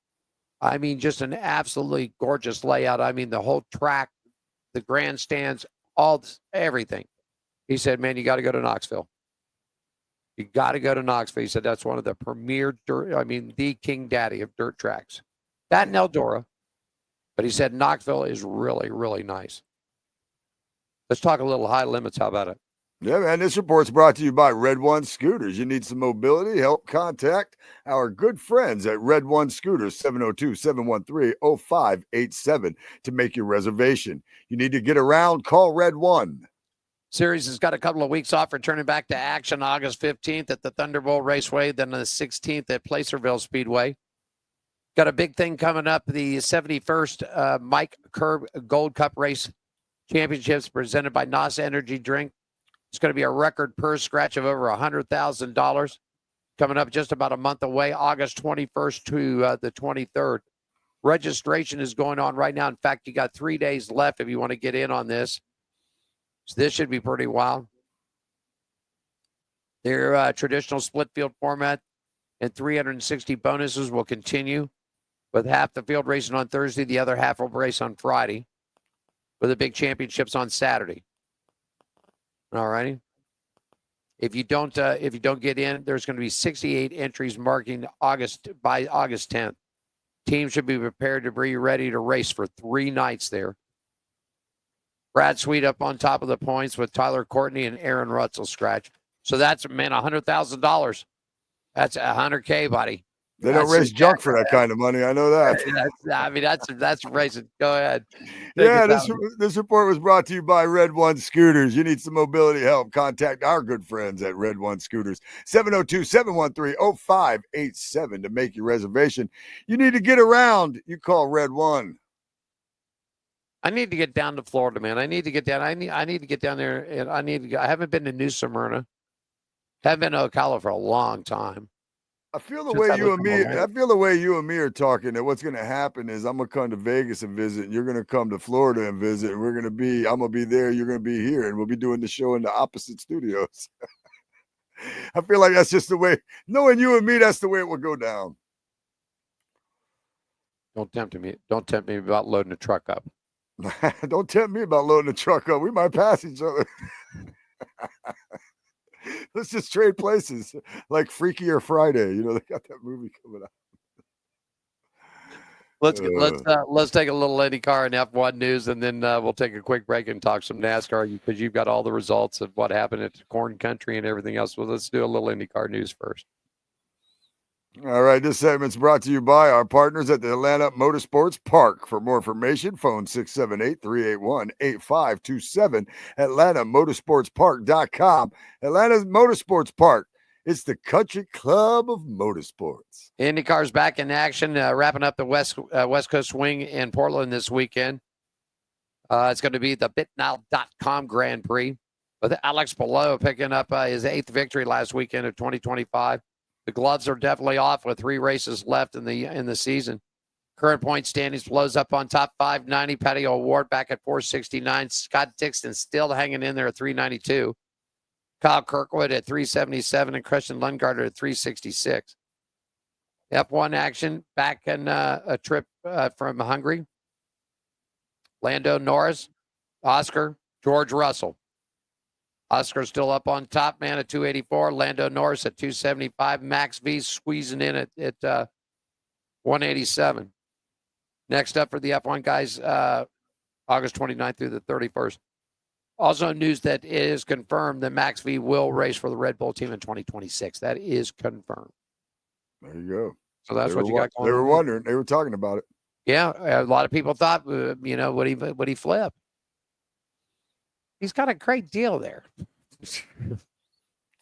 I mean, just an absolutely gorgeous layout. I mean, the whole track, the grandstands, everything. He said, man, you got to go to Knoxville. You got to go to Knoxville. He said, that's one of the premier the king daddy of dirt tracks. That and Eldora. But he said Knoxville is really, really nice. Let's talk a little high limits. How about it? Yeah, man. This report's brought to you by Red One Scooters. You need some mobility help? Contact our good friends at Red One Scooters, 702-713-0587 to make your reservation. You need to get around, call Red One. Series has got a couple of weeks off, returning back to action August 15th at the Thunderbolt Raceway, then the 16th at Placerville Speedway. Got a big thing coming up, the 71st Mike Curb Gold Cup Race Championships presented by NOS Energy Drink. It's going to be a record purse scratch of over $100,000 coming up just about a month away, August 21st to the 23rd. Registration is going on right now. In fact, you got 3 days left if you want to get in on this. So this should be pretty wild. Their traditional split field format and 360 bonuses will continue, with half the field racing on Thursday, the other half will race on Friday, with the big championships on Saturday. All righty. If you don't get in, there's going to be 68 entries marking August 10th. Teams should be prepared to be ready to race for 3 nights there. Brad Sweet up on top of the points with Tyler Courtney and Aaron Rutzel scratch. So that's, man, $100,000. That's $100K, buddy. They don't race junk for that kind of money. I know that. That's racing. Go ahead. This report was brought to you by Red One Scooters. You need some mobility help? Contact our good friends at Red One Scooters. 702-713-0587 to make your reservation. You need to get around. You call Red One. I need to get down to Florida, man. I need to get down. I need to get down there, and I haven't been to New Smyrna. Haven't been to Ocala for a long time. I feel the way you and me are talking, that what's going to happen is I'm going to come to Vegas and visit, and you're going to come to Florida and visit, and I'm going to be there, you're going to be here, and we'll be doing the show in the opposite studios. I feel like that's just the way, knowing you and me, that's the way it will go down. Don't tempt me about loading the truck up. Don't tempt me about loading the truck up. We might pass each other. Let's just trade places like Freakier Friday. You know, they got that movie coming out. Let's take a little IndyCar and F1 news, and then we'll take a quick break and talk some NASCAR, because you've got all the results of what happened at Corn Country and everything else. Well, let's do a little IndyCar news first. All right, this segment's brought to you by our partners at the Atlanta Motorsports Park. For more information, phone 678-381-8527, AtlantaMotorsportsPark.com. Atlanta's Motorsports Park. It's the country club of motorsports. IndyCar's back in action, wrapping up the West Coast Swing in Portland this weekend. It's going to be the BitNile.com Grand Prix with Alex Palou picking up his 8th victory last weekend of 2025. The gloves are definitely off with 3 races left in the season. Current point standings, Palou's up on top 590. Patty O'Ward back at 469. Scott Dixon still hanging in there at 392. Kyle Kirkwood at 377 and Christian Lundgaard at 366. F1 action back in a trip from Hungary. Lando Norris, Oscar, George Russell. Oscar's still up on top, man, at 284. Lando Norris at 275. Max V squeezing in at 187. Next up for the F1 guys, August 29th through the 31st. Also news that it is confirmed that Max V will race for the Red Bull team in 2026. That is confirmed. There you go. So that's what you got going on. They were wondering. They were talking about it. Yeah, a lot of people thought, would he flip? He's got a great deal there. That's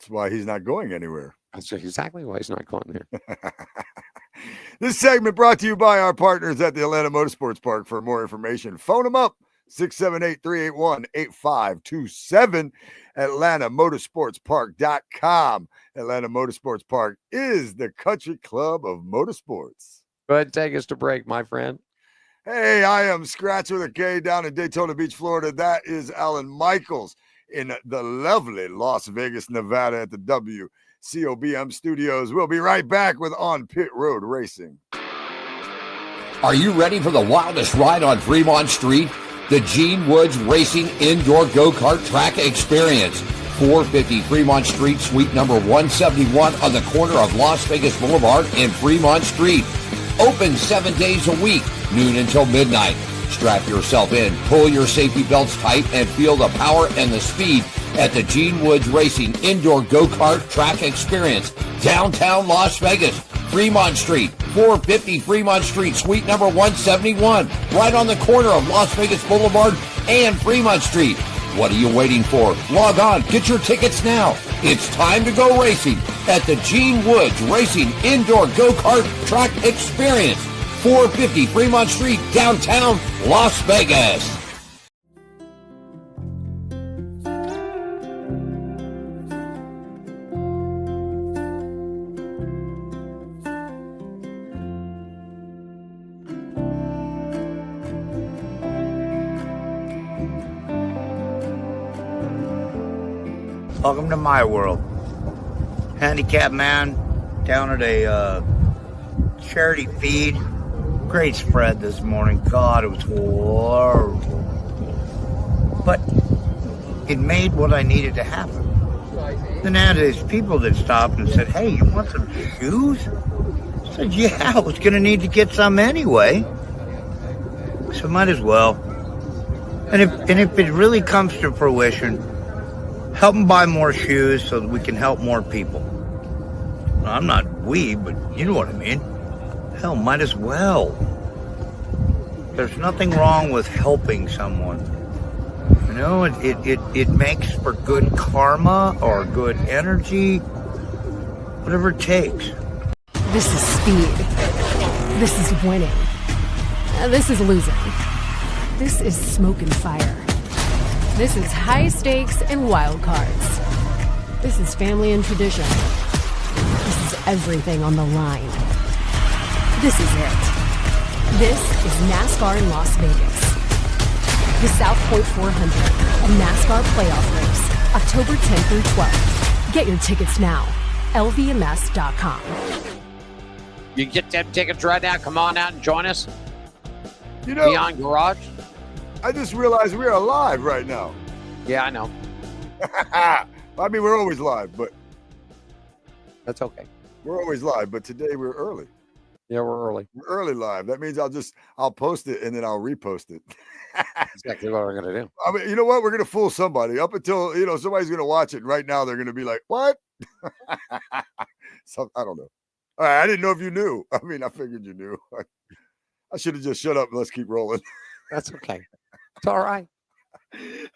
why he's not going anywhere. That's exactly why he's not going there. This segment brought to you by our partners at the Atlanta Motorsports Park. For more information, phone them up, 678-381-8527, AtlantaMotorsportsPark.com. Atlanta Motorsports Park is the country club of motorsports. Go ahead and take us to break, my friend. Hey, I am Scratch with a K down in Daytona Beach, Florida. That is Alan Michaels in the lovely Las Vegas, Nevada at the WCOBM studios. We'll be right back with On Pit Road Racing. Are you ready for the wildest ride on Fremont Street? The Gene Woods Racing Indoor Go-Kart Track Experience. 450 Fremont Street, suite number 171 on the corner of Las Vegas Boulevard and Fremont Street. Open 7 days a week, noon until midnight. Strap yourself in, pull your safety belts tight, and feel the power and the speed at the Gene Woods Racing Indoor Go-Kart Track Experience, downtown Las Vegas, Fremont Street, 450 Fremont Street, suite number 171, right on the corner of Las Vegas Boulevard and Fremont Street. What are you waiting for? Log on, get your tickets now. It's time to go racing at the Gene Woods Racing Indoor Go-Kart Track Experience, 450 Fremont Street, downtown Las Vegas. Welcome to my world. Handicapped man down at a charity feed. Great spread this morning. God, it was horrible. But it made what I needed to happen. Then I had these people that stopped and said, hey, you want some shoes? I said, yeah, I was going to need to get some anyway. So might as well. And if it really comes to fruition, help them buy more shoes so that we can help more people. Well, I'm not but you know what I mean. Hell, might as well. There's nothing wrong with helping someone. You know, it makes for good karma or good energy, whatever it takes. This is speed. This is winning. This is losing. This is smoke and fire. This is high stakes and wild cards. This is family and tradition. This is everything on the line. This is it. This is NASCAR in Las Vegas. The South Point 400, a NASCAR playoff race, October 10th through 12th. Get your tickets now. LVMS.com. You can get them tickets right now. Come on out and join us. You know, Beyond Garage. I just realized we're alive right now. Yeah, I know. I mean, we're always live, but That's okay. we're always live. But today we're early. Yeah, we're early. We're early live. That means I'll post it and then I'll repost it. Exactly what we're going to do. I mean, you know what? We're going to fool somebody up until, somebody's going to watch it. Right now, they're going to be like, what? So, I don't know. All right, I didn't know if you knew. I mean, I figured you knew. I should have just shut up and let's keep rolling. That's okay. It's all right.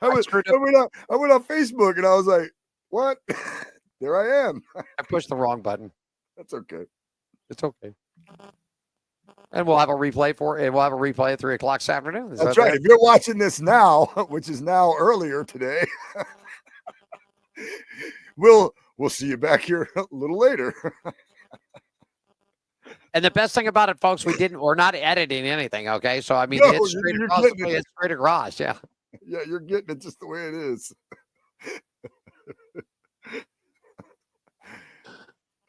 I went on Facebook and I was like, what? There I am. I pushed the wrong button. That's okay. It's okay. And we'll have a replay at 3 o'clock this afternoon. That's right. If you're watching this now, which is now earlier today, we'll see you back here a little later. And the best thing about it, folks, we're not editing anything. Okay. So, I mean, No, it's straight across. It's straight across. Yeah. Yeah. You're getting it just the way it is.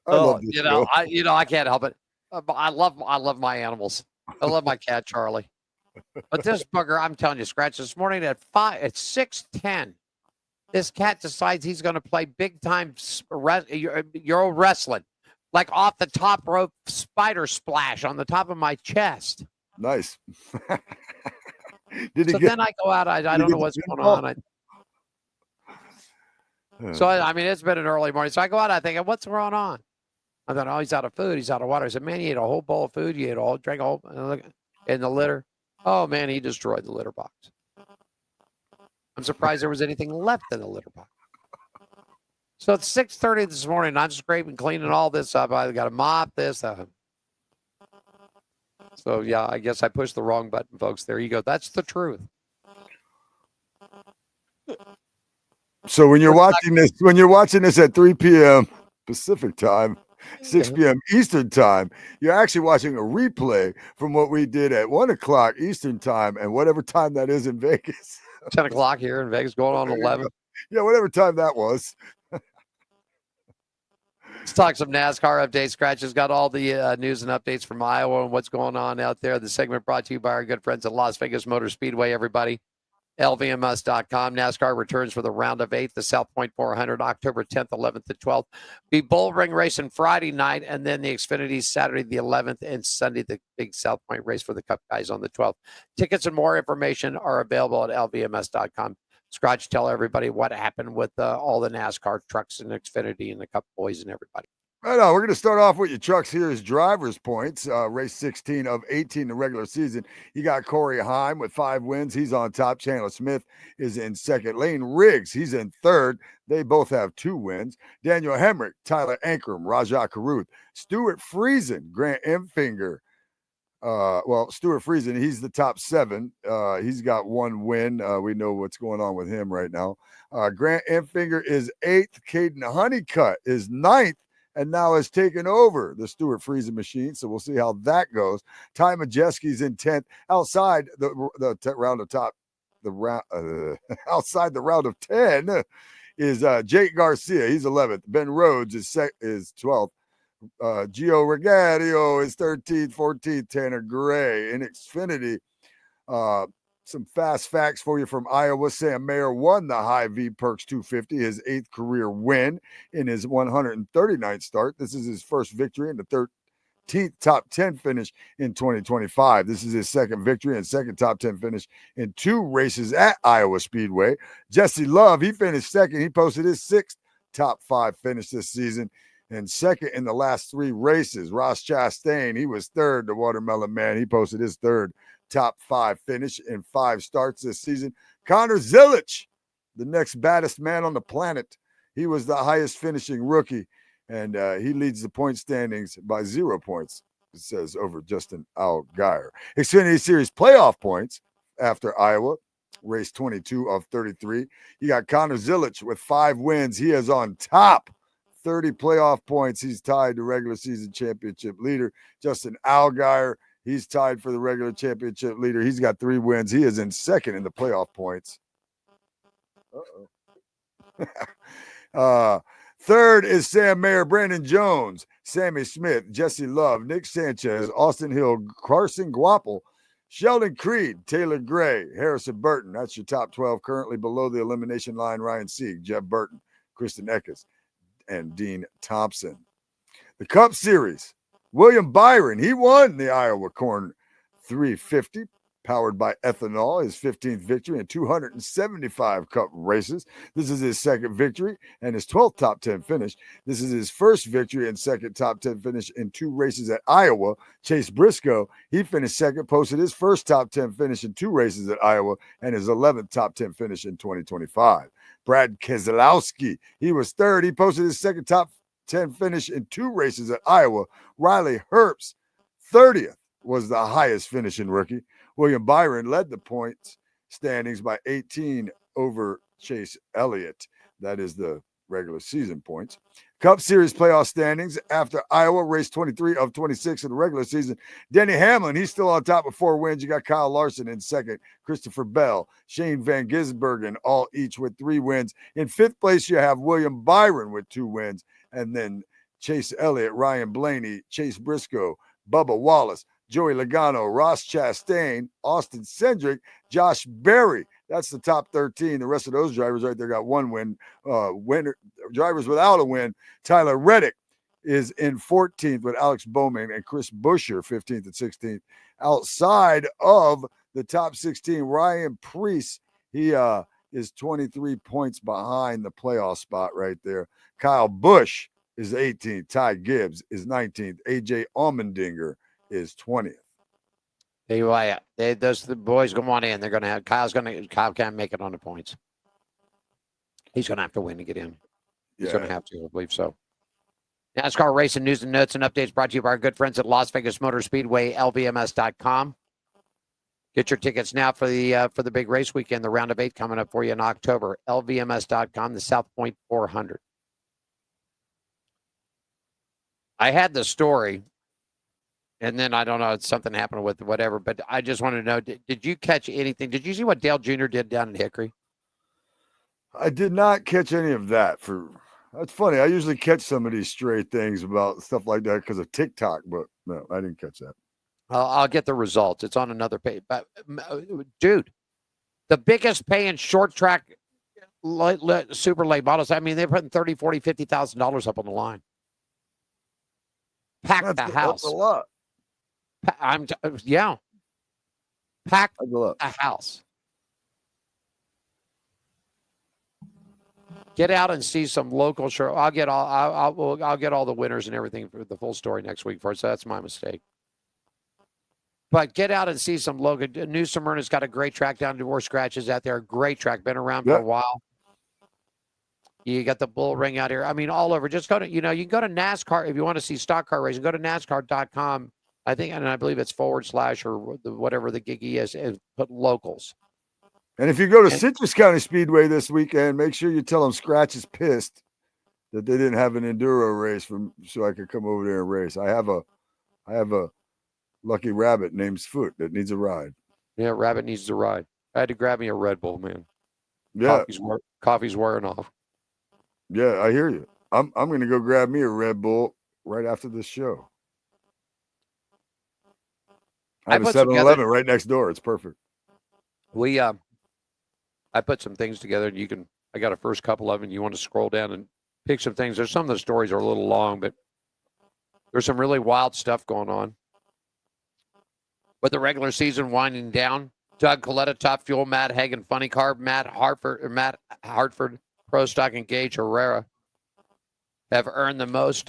I can't help it. I love my animals. I love my cat, Charlie. But this bugger, I'm telling you, Scratch, this morning at 6:10, this cat decides he's going to play big time Euro wrestling, like off the top rope spider splash on the top of my chest. Nice. Then I go out. I don't know what's going on. I mean, it's been an early morning. So I go out. I think, what's going on? I thought, oh, he's out of food. He's out of water. I said, man, you ate a whole bowl of food. You drank a whole in the litter. Oh, man, he destroyed the litter box. I'm surprised there was anything left in the litter box. So it's 6:30 this morning. I'm scraping, cleaning all this up. I got to mop this. So, yeah, I guess I pushed the wrong button, folks. There you go. That's the truth. So when you're watching this at 3 p.m. Pacific time, 6 p.m. Eastern time, you're actually watching a replay from what we did at 1 o'clock Eastern time and whatever time that is in Vegas. 10 o'clock here in Vegas, going on 11. Yeah, whatever time that was. Let's talk some NASCAR updates. Scratch has got all the news and updates from Iowa and what's going on out there. The segment brought to you by our good friends at Las Vegas Motor Speedway, everybody. LVMS.com. NASCAR returns for the round of 8, the South Point 400, October 10th, 11th, and 12th. Be Bull Ring racing Friday night, and then the Xfinity Saturday the 11th, and Sunday the big South Point race for the Cup guys on the 12th. Tickets and more information are available at LVMS.com. Scratch, tell everybody what happened with all the NASCAR trucks and Xfinity and the Cup boys and everybody. Right on. We're going to start off with your trucks. Here's driver's points. Race 16 of 18 the regular season. You got Corey Heim with 5 wins. He's on top. Chandler Smith is in second. Lane Riggs, he's in third. They both have 2 wins. Daniel Hemrick, Tyler Ankrum, Rajah Caruth, Stuart Friesen, Grant Enfinger. Stuart Friesen, he's the top 7. He's got 1 win. We know what's going on with him right now. Grant Enfinger is 8th. Caden Honeycutt is 9th. And now has taken over the Stuart Friesen machine. So we'll see how that goes. Ty Majeski's in 10th. Outside outside the round of 10 is Jake Garcia. He's 11th. Ben Rhodes is 12th. Gio Regadio is 13th. 14th. Tanner Gray in Xfinity. Some fast facts for you from Iowa. Sam Mayer won the Hy-Vee Perks 250, his 8th career win in his 139th start. This is his first victory in the 13th top 10 finish in 2025. This is his second victory and second top 10 finish in 2 races at Iowa Speedway. Jesse Love, he finished second. He posted his 6th top 5 finish this season and second in the last 3 races. Ross Chastain, he was third, the Watermelon Man. He posted his 3rd top 5 finish in 5 starts this season. Connor Zilic, the next baddest man on the planet. He was the highest finishing rookie, and he leads the point standings by 0 points, it says, over Justin Allgaier. Xfinity Series playoff points after Iowa, race 22 of 33. You got Connor Zilic with 5 wins. He is on top. 30 playoff points. He's tied the regular season championship leader. Justin Allgaier, he's tied for the regular championship leader. He's got 3 wins. He is in second in the playoff points. Third is Sam Mayer, Brandon Jones, Sammy Smith, Jesse Love, Nick Sanchez, Austin Hill, Carson Guapel, Sheldon Creed, Taylor Gray, Harrison Burton. That's your top 12. Currently below the elimination line, Ryan Sieg, Jeff Burton, Kristen Eckes, and Dean Thompson. The Cup Series, William Byron, he won the Iowa Corn 350. powered by ethanol, his 15th victory in 275 Cup races. This is his second victory and his 12th top 10 finish. This is his first victory and second top 10 finish in 2 races at Iowa. Chase Briscoe, he finished second, posted his first top 10 finish in 2 races at Iowa and his 11th top 10 finish in 2025. Brad Keselowski, he was third. He posted his second top 10 finish in 2 races at Iowa. Riley Herbst, 30th, was the highest finishing rookie. William Byron led the points standings by 18 over Chase Elliott. That is the regular season points. Cup Series playoff standings after Iowa, race 23 of 26 in the regular season. Denny Hamlin, he's still on top with 4 wins. You got Kyle Larson in second, Christopher Bell, Shane Van Gisbergen, all each with 3 wins. In 5th place, you have William Byron with 2 wins. And then Chase Elliott, Ryan Blaney, Chase Briscoe, Bubba Wallace, Joey Logano, Ross Chastain, Austin Cindric, Josh Berry. That's the top 13. The rest of those drivers right there got 1 win. Winner drivers without a win. Tyler Reddick is in 14th with Alex Bowman and Chris Buescher, 15th and 16th. Outside of the top 16, Ryan Preece, he is 23 points behind the playoff spot right there. Kyle Busch is 18th. Ty Gibbs is 19th. AJ Allmendinger is 20th. Those the boys go on in. They're going to have Kyle can't make it on the points. He's going to have to win to get in. He's going to have to, I believe so. NASCAR racing news and notes and updates brought to you by our good friends at Las Vegas Motor Speedway, LVMS.com. Get your tickets now for the big race weekend, the round of 8 coming up for you in October. LVMS.com, the South Point 400. I had the story. And then I don't know, something happened with whatever, but I just want to know, did you catch anything? Did you see what Dale Jr. did down in Hickory? I did not catch any of that. That's funny. I usually catch some of these stray things about stuff like that because of TikTok, but no, I didn't catch that. I'll get the results. It's on another page. But, dude, the biggest paying short track super late models, I mean, they're putting $30,000, $40,000, $50,000 up on the line. Pack the house. That's a lot. Pack the house. Get out and see some local show. I'll get all the winners and everything for the full story next week for it. So that's my mistake. But get out and see some local. New Smyrna's got a great track down to War Scratches out there. Great track, been around for a while. You got the Bull Ring out here. I mean, all over. Just go to, you can go to NASCAR if you want to see stock car racing. Go to NASCAR.com. I think, and I believe it's / or whatever the gig is, and put locals. And if you go to Citrus County Speedway this weekend, make sure you tell them Scratch is pissed that they didn't have an enduro race so I could come over there and race. I have a lucky rabbit named Foot that needs a ride. Yeah, rabbit needs a ride. I had to grab me a Red Bull, man. Yeah, coffee's wearing off. Yeah, I hear you. I'm going to go grab me a Red Bull right after this show. I have a 7-Eleven right next door. It's perfect. I put some things together, and I got a first couple of them. You want to scroll down and pick some things. There's some of the stories are a little long, but there's some really wild stuff going on. With the regular season winding down, Doug Coletta, Top Fuel, Matt Hagan, Funny Car, Matt Hartford, Pro Stock, and Gage Herrera have earned the most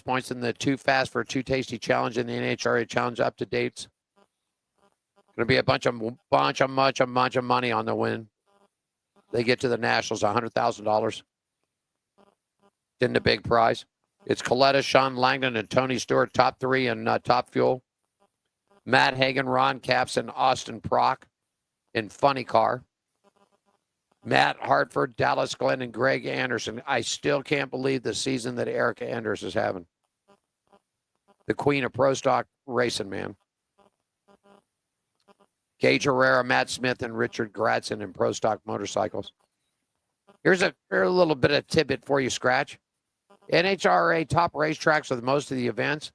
points in the Too Fast for Too Tasty Challenge and the NHRA Challenge up to dates. Going to be a bunch of money on the win. They get to the Nationals, $100,000. In the big prize. It's Coletta, Sean Langdon, and Tony Stewart, top 3 in Top Fuel. Matt Hagan, Ron Capps, and Austin Prock in Funny Car. Matt Hartford, Dallas Glenn, and Greg Anderson. I still can't believe the season that Erica Enders is having. The queen of pro stock racing, man. Gage Herrera, Matt Smith, and Richard Gratson in pro stock motorcycles. Here's a little bit of tidbit for you, Scratch. NHRA top racetracks with most of the events.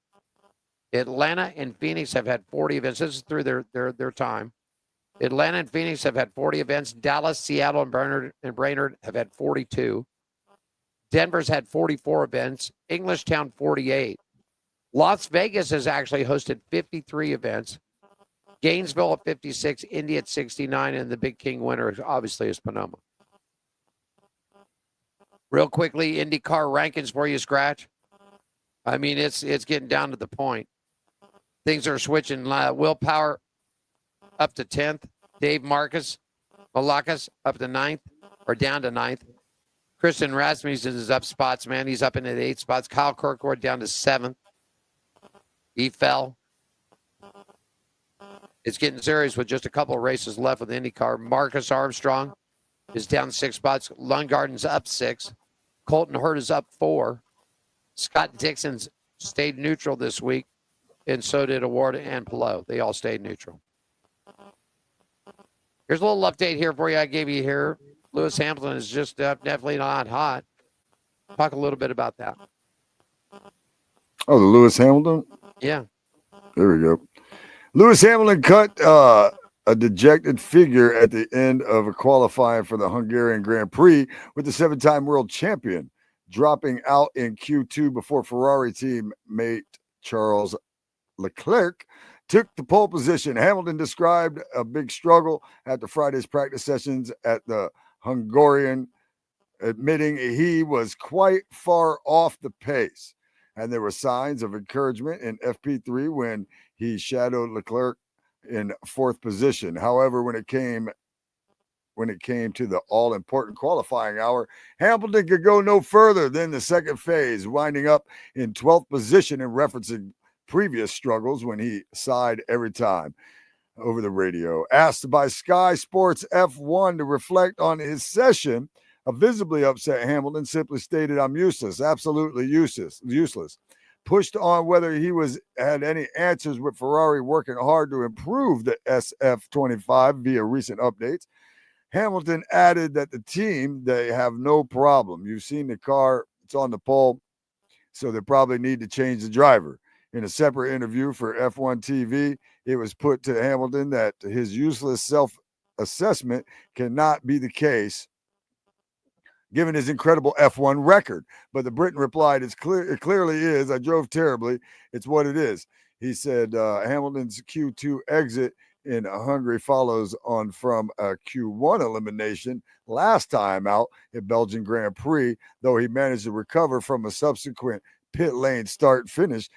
Atlanta and Phoenix have had 40 events. This is through their time. Atlanta and Phoenix have had 40 events. Dallas, Seattle, and Brainerd have had 42. Denver's had 44 events. Englishtown, 48. Las Vegas has actually hosted 53 events. Gainesville at 56, Indy at 69, and the Big King winner obviously is Sonoma. Real quickly, IndyCar rankings for you, Scratch. I mean, it's getting down to the point. Things are switching. Will Power up to 10th. Dave Malakas up to 9th or down to 9th. Christian Rasmussen is up spots, man. He's up into the 8 spots. Kyle Kirkwood down to 7th. He fell. It's getting serious with just a couple of races left with IndyCar. Marcus Armstrong is down 6 spots. Lundgarden's up 6. Colton Hurt is up 4. Scott Dixon's stayed neutral this week, and so did Award and Pelot. They all stayed neutral. Here's a little update here for you I gave you here. Lewis Hamilton is just definitely not hot. Talk a little bit about that. Oh, the Lewis Hamilton? Yeah. There we go. Lewis Hamilton cut a dejected figure at the end of a qualifying for the Hungarian Grand Prix with the 7-time world champion dropping out in Q2 before Ferrari teammate Charles Leclerc took the pole position. Hamilton described a big struggle after Friday's practice sessions at the Hungarian, admitting he was quite far off the pace. And there were signs of encouragement in FP3 when he shadowed Leclerc in 4th position. However, when it came to the all-important qualifying hour, Hamilton could go no further than the second phase, winding up in 12th position and referencing previous struggles when he sighed every time over the radio. Asked by Sky Sports F1 to reflect on his session, a visibly upset Hamilton simply stated, "I'm useless, absolutely useless." Pushed on whether he had any answers with Ferrari working hard to improve the SF25 via recent updates, Hamilton added that the team, they have no problem. You've seen the car, it's on the pole, so they probably need to change the driver. In a separate interview for F1 TV, it was put to Hamilton that his useless self-assessment cannot be the case given his incredible F1 record. But the Briton replied, it clearly is. I drove terribly. It's what it is. He said Hamilton's Q2 exit in Hungary follows on from a Q1 elimination last time out at Belgian Grand Prix, though he managed to recover from a subsequent pit lane start finish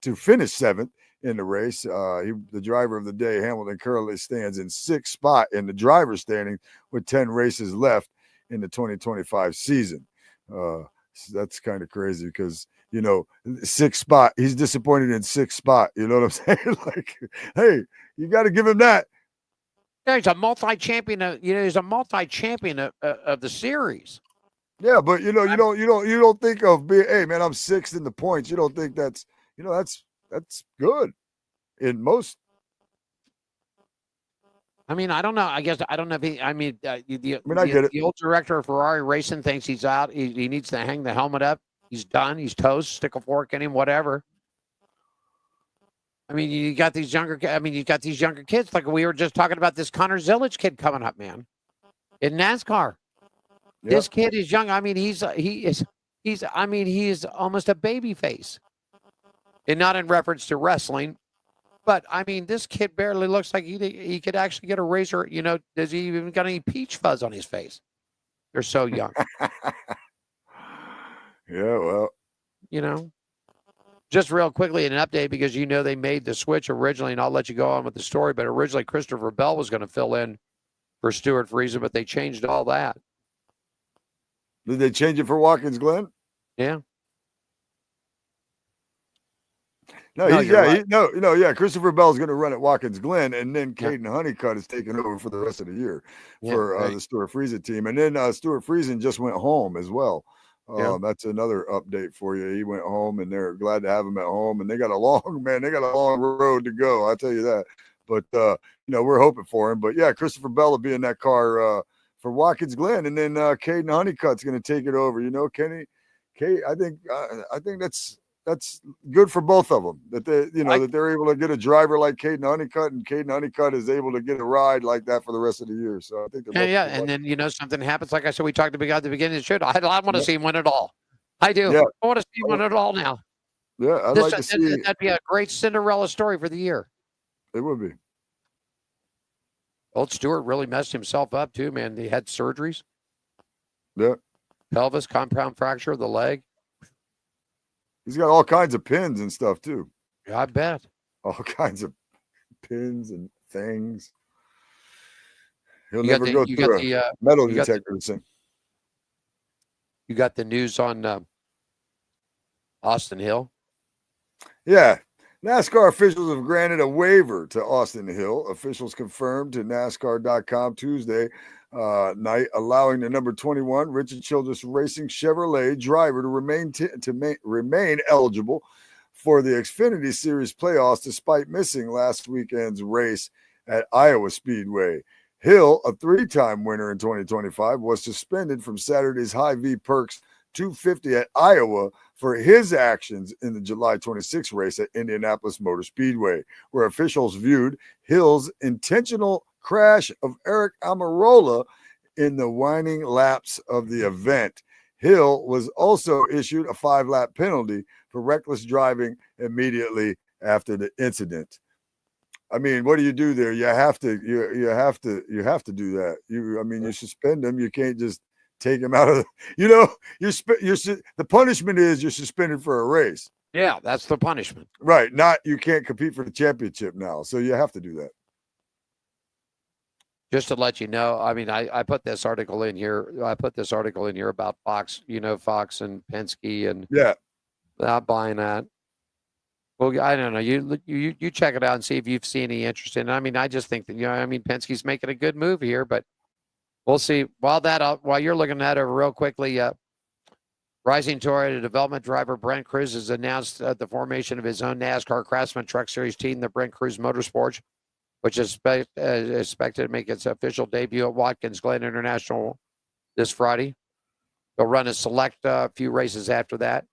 to finish 7th in the race. The driver of the day, Hamilton, currently stands in 6th spot in the driver's standing with 10 races left in the 2025 season. That's kind of crazy because, 6th spot, he's disappointed in 6th spot. You know what I'm saying? Like, hey, you got to give him that. Yeah, he's a multi-champion. He's a multi-champion of the series. Yeah, but you don't think of being, hey man, I'm 6th in the points. You don't think that's good in most. I mean, I don't know. I guess I don't know if he. I get it. The old director of Ferrari Racing thinks he's out. He needs to hang the helmet up. He's done. He's toast. Stick a fork in him. Whatever. I mean, you got these younger kids. Like we were just talking about this Connor Zillage kid coming up, man, in NASCAR. Yep. This kid is young. I mean, he is almost a baby face, and not in reference to wrestling. But, I mean, this kid barely looks like he could actually get a razor. Does he even got any peach fuzz on his face? They're so young. Yeah, well. Just real quickly, an update because they made the switch originally, and I'll let you go on with the story. But originally, Christopher Bell was going to fill in for Stuart Friesen, but they changed all that. Did they change it for Watkins Glen? Yeah. Christopher Bell's going to run at Watkins Glen, and then Caden Honeycutt is taking over for the rest of the year for the Stuart Friesen team. And then Stuart Friesen just went home as well. That's another update for you. He went home, and they're glad to have him at home. And they got a long road to go. I'll tell you that. But we're hoping for him. But yeah, Christopher Bell will be in that car for Watkins Glen, and then Caden Honeycutt's going to take it over. Kenny, I think that's good for both of them that that they're able to get a driver like Caden Honeycutt, and Caden Honeycutt is able to get a ride like that for the rest of the year. So I think and then something happens. Like I said, we talked about at the beginning of the show. I want to see him win it all. I do. Yeah. I want to see him win it all now. Yeah, I'd like to see. That'd be a great Cinderella story for the year. It would be. Old Stewart really messed himself up too, man. He had surgeries. Yeah. Pelvis, compound fracture of the leg. He's got all kinds of pins and stuff too. Yeah, I bet. All kinds of pins and things. He'll You got never the- go you through got the, a metal you got the- detector to see. You got the news on Austin Hill? Yeah. NASCAR officials have granted a waiver to Austin Hill. Officials confirmed to NASCAR.com Tuesday night, allowing the number 21 Richard Childress Racing Chevrolet driver to remain eligible for the Xfinity Series playoffs despite missing last weekend's race at Iowa Speedway. Hill, a three-time winner in 2025, was suspended from Saturday's Hy-Vee Perks 250 at Iowa for his actions in the July 26 race at Indianapolis Motor Speedway, where officials viewed Hill's intentional crash of Eric Almirola in the winding laps of the event. Hill was also issued a 5-lap penalty for reckless driving immediately after the incident. I mean, what do you do there? You have to do that. You suspend them. You can't just take him out of the punishment is you're suspended for a race. Yeah, that's the punishment. Right. Not you can't compete for the championship now. So you have to do that. Just to let you know, I mean, I put this article in here. I put this article in here about Fox, Fox and Penske, and not buying that. Well, I don't know. You check it out and see if you've seen any interest in it. I mean, I just think that, Penske's making a good move here, but we'll see. While you're looking at it real quickly, rising Toyota development driver Brent Cruz has announced the formation of his own NASCAR Craftsman Truck Series team, the Brent Cruz Motorsports, which is expected to make its official debut at Watkins Glen International this Friday. They'll run a select few races after that.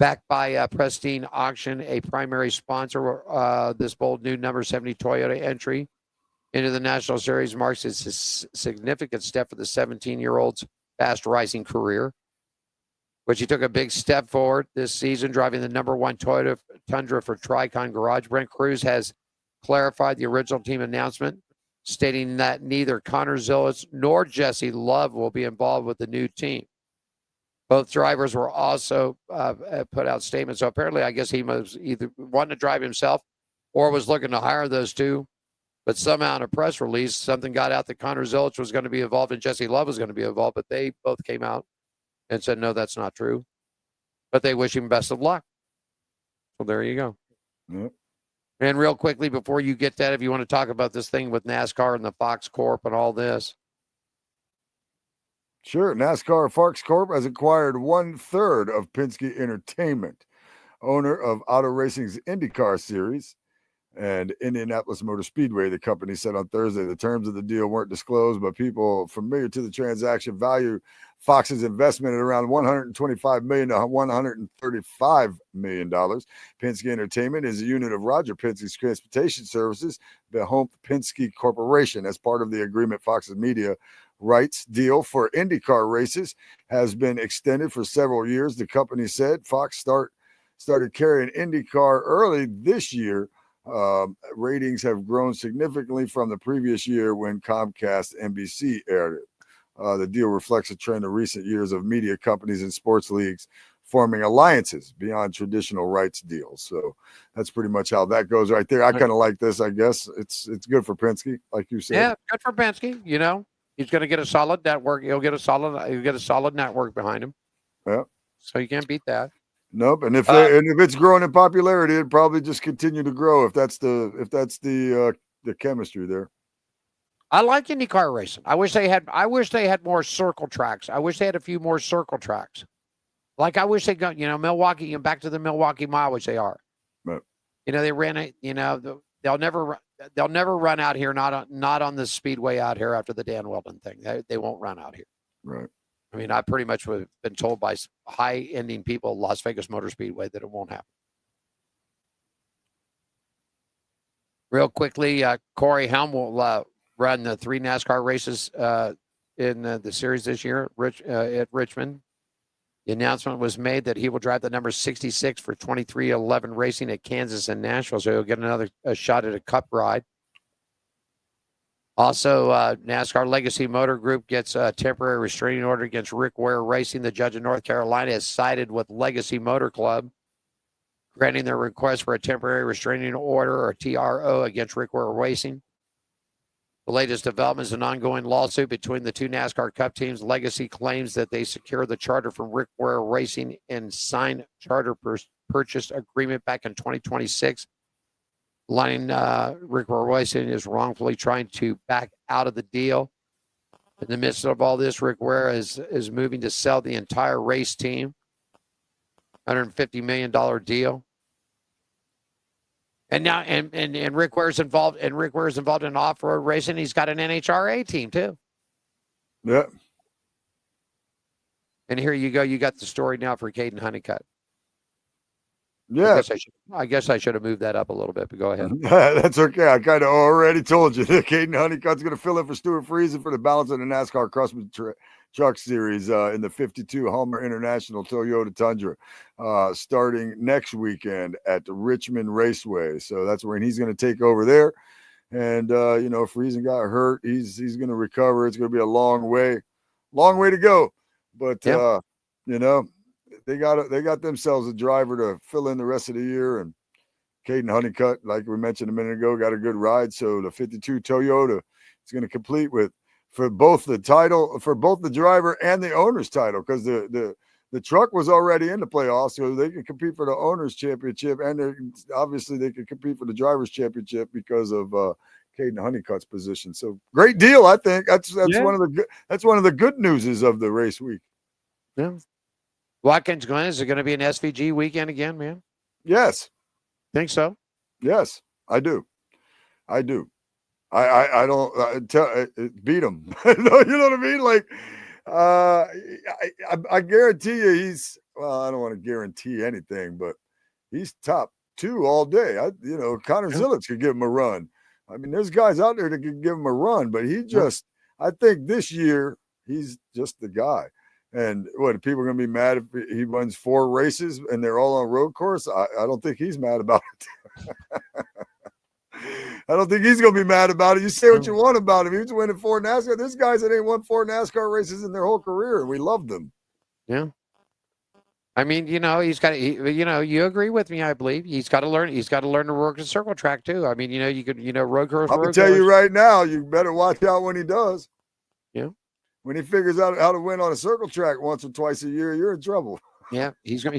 Backed by Pristine Auction, a primary sponsor, this bold new number 70 Toyota entry into the National Series marks a significant step for the 17-year-old's fast-rising career, which he took a big step forward this season, driving the number 1 Toyota Tundra for Tricon Garage. Brent Cruz has clarified the original team announcement, stating that neither Connor Zillis nor Jesse Love will be involved with the new team. Both drivers were also put out statements. So apparently, I guess he was either wanting to drive himself or was looking to hire those two. But somehow in a press release, something got out that Connor Zillich was going to be involved and Jesse Love was going to be involved. But they both came out and said, no, that's not true. But they wish him best of luck. So there you go. Yep. And real quickly, before you get that, if you want to talk about this thing with NASCAR and the Fox Corp and all this. Sure. NASCAR Fox Corp has acquired 1/3 of Penske Entertainment, owner of Auto Racing's IndyCar Series and Indianapolis Motor Speedway. The company said on Thursday the terms of the deal weren't disclosed, but people familiar to the transaction value Fox's investment at around $125 million to $135 million. Penske Entertainment is a unit of Roger Penske's transportation services, the Home Penske Corporation. As part of the agreement, Fox's media rights deal for IndyCar races has been extended for several years. The company said Fox started carrying IndyCar early this year. Ratings have grown significantly from the previous year when Comcast NBC aired it. The deal reflects a trend of recent years of media companies and sports leagues forming alliances beyond traditional rights deals. So that's pretty much how that goes right there. I kind of like this, I guess. It's good for Penske, like you said. Yeah, good for Penske. He's going to get a solid network. He'll get a solid network behind him. Yeah. So you can't beat that. Nope. And if it's growing in popularity, it'd probably just continue to grow if that's the chemistry there. I like IndyCar racing. I wish they had more circle tracks. I wish they had a few more circle tracks. Like I wish they got, Milwaukee and back to the Milwaukee Mile, which they are. Right. They ran it. They'll never run out here. Not on the speedway out here after the Dan Weldon thing. They won't run out here. Right. I mean, I pretty much have been told by high-ending people at Las Vegas Motor Speedway that it won't happen. Real quickly, Corey Helm will run the 3 NASCAR races in the series this year at Richmond. The announcement was made that he will drive the number 66 for 2311 Racing at Kansas and Nashville, so he'll get another shot at a Cup ride. Also, NASCAR Legacy Motor Group gets a temporary restraining order against Rick Ware Racing. The judge in North Carolina has sided with Legacy Motor Club, granting their request for a temporary restraining order, or TRO, against Rick Ware Racing. The latest development is an ongoing lawsuit between the two NASCAR Cup teams. Legacy claims that they secured the charter from Rick Ware Racing and signed charter purchase agreement back in 2026. Lining Rick Ware Racing is wrongfully trying to back out of the deal. In the midst of all this, Rick Ware is moving to sell the entire race team, $150 million deal. And now, and Rick Ware's involved, in off-road racing. He's got an NHRA team too. Yeah. And here you go. You got the story now for Caden Honeycutt. Yeah. I guess I should have moved that up a little bit, but go ahead. That's okay. I kind of already told you that Caden Honeycutt's going to fill in for Stuart Friesen for the balance of the NASCAR Craftsman Truck Series in the 52 Hummer International Toyota Tundra, starting next weekend at the Richmond Raceway. So that's when he's going to take over there. And Friesen got hurt. He's going to recover. It's going to be a long way to go. But they got themselves a driver to fill in the rest of the year, and Caden Honeycutt, like we mentioned a minute ago, got a good ride. So the 52 Toyota is going to complete for both the title, for both the driver and the owner's title, because the truck was already in the playoffs, so they can compete for the owner's championship, and obviously they can compete for the driver's championship because of Caden Honeycutt's position. So great deal, I think. That's one of the good newses of the race week. Yeah. Watkins Glen, is it going to be an SVG weekend again, man? Yes. Think so? Yes, I do. I don't beat him. You know what I mean? Like, I guarantee you I don't want to guarantee anything, but he's top 2 all day. Connor Zillitz could give him a run. I mean, there's guys out there that could give him a run, but I think this year he's just the guy. And what, people are going to be mad if he runs 4 races and they're all on road course? I don't think he's mad about it. I don't think he's going to be mad about it. You say what you want about him. He's winning 4 NASCAR. There's guys that ain't won 4 NASCAR races in their whole career, and we love them. Yeah. I mean, he's got, you agree with me, I believe. He's got to learn to work the circle track too. I mean, you could, road course. I'm going to tell you right now, you better watch out when he does. Yeah. When he figures out how to win on a circle track once or twice a year, you're in trouble. Yeah, he can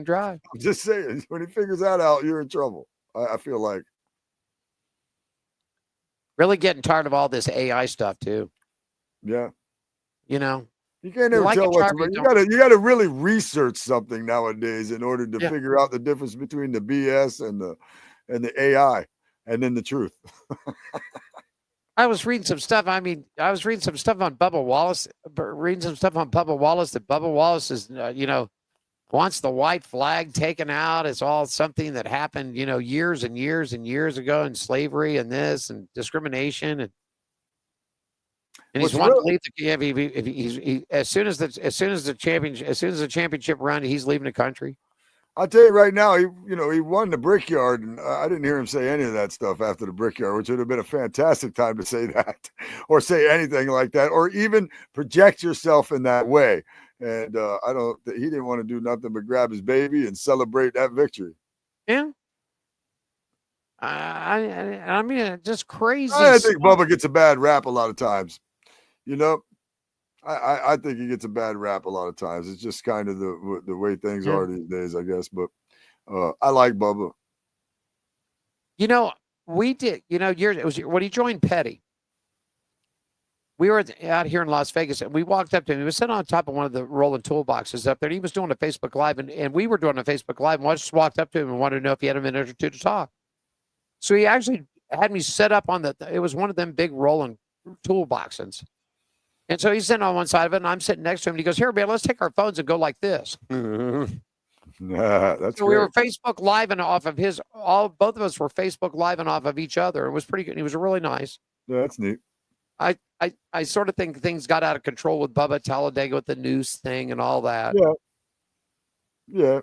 drive. I'm just saying, when he figures that out, you're in trouble. I feel like. Really getting tired of all this AI stuff too. Yeah. You can't ever tell what's right. You gotta really research something nowadays in order to figure out the difference between the BS and the AI, and then the truth. I was reading some stuff. I was reading some stuff on Bubba Wallace. That Bubba Wallace is, wants the white flag taken out. It's all something that happened, years and years and years ago in slavery and this and discrimination and he's wanting to leave the as soon as the championship run, he's leaving the country. I'll tell you right now, he won the Brickyard, and I didn't hear him say any of that stuff after the Brickyard, which would have been a fantastic time to say that, or say anything like that, or even project yourself in that way. And he didn't want to do nothing but grab his baby and celebrate that victory. Yeah. I mean, just crazy. I think Bubba gets a bad rap a lot of times. I think he gets a bad rap a lot of times. It's just kind of the way things are these days, I guess. But I like Bubba. We did. It was when he joined Petty. We were out here in Las Vegas, and we walked up to him. He was sitting on top of one of the rolling toolboxes up there. And he was doing a Facebook Live, and we were doing a Facebook Live. And I just walked up to him and wanted to know if he had a minute or two to talk. So he actually had me set up on it was one of them big rolling toolboxes. And so he's sitting on one side of it, and I'm sitting next to him. And he goes, "Here, man, let's take our phones and go like this." That's so we were Facebook Live and off of both of us were Facebook Live and off of each other. It was pretty good. He was really nice. Yeah, that's neat. I sort of think things got out of control with Bubba at Talladega with the noose thing and all that. Yeah.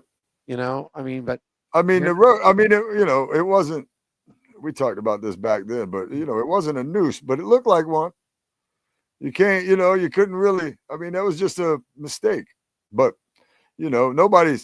But it wasn't. we talked about this back then, but it wasn't a noose, but it looked like one. You can't, you couldn't really. I mean, that was just a mistake. But nobody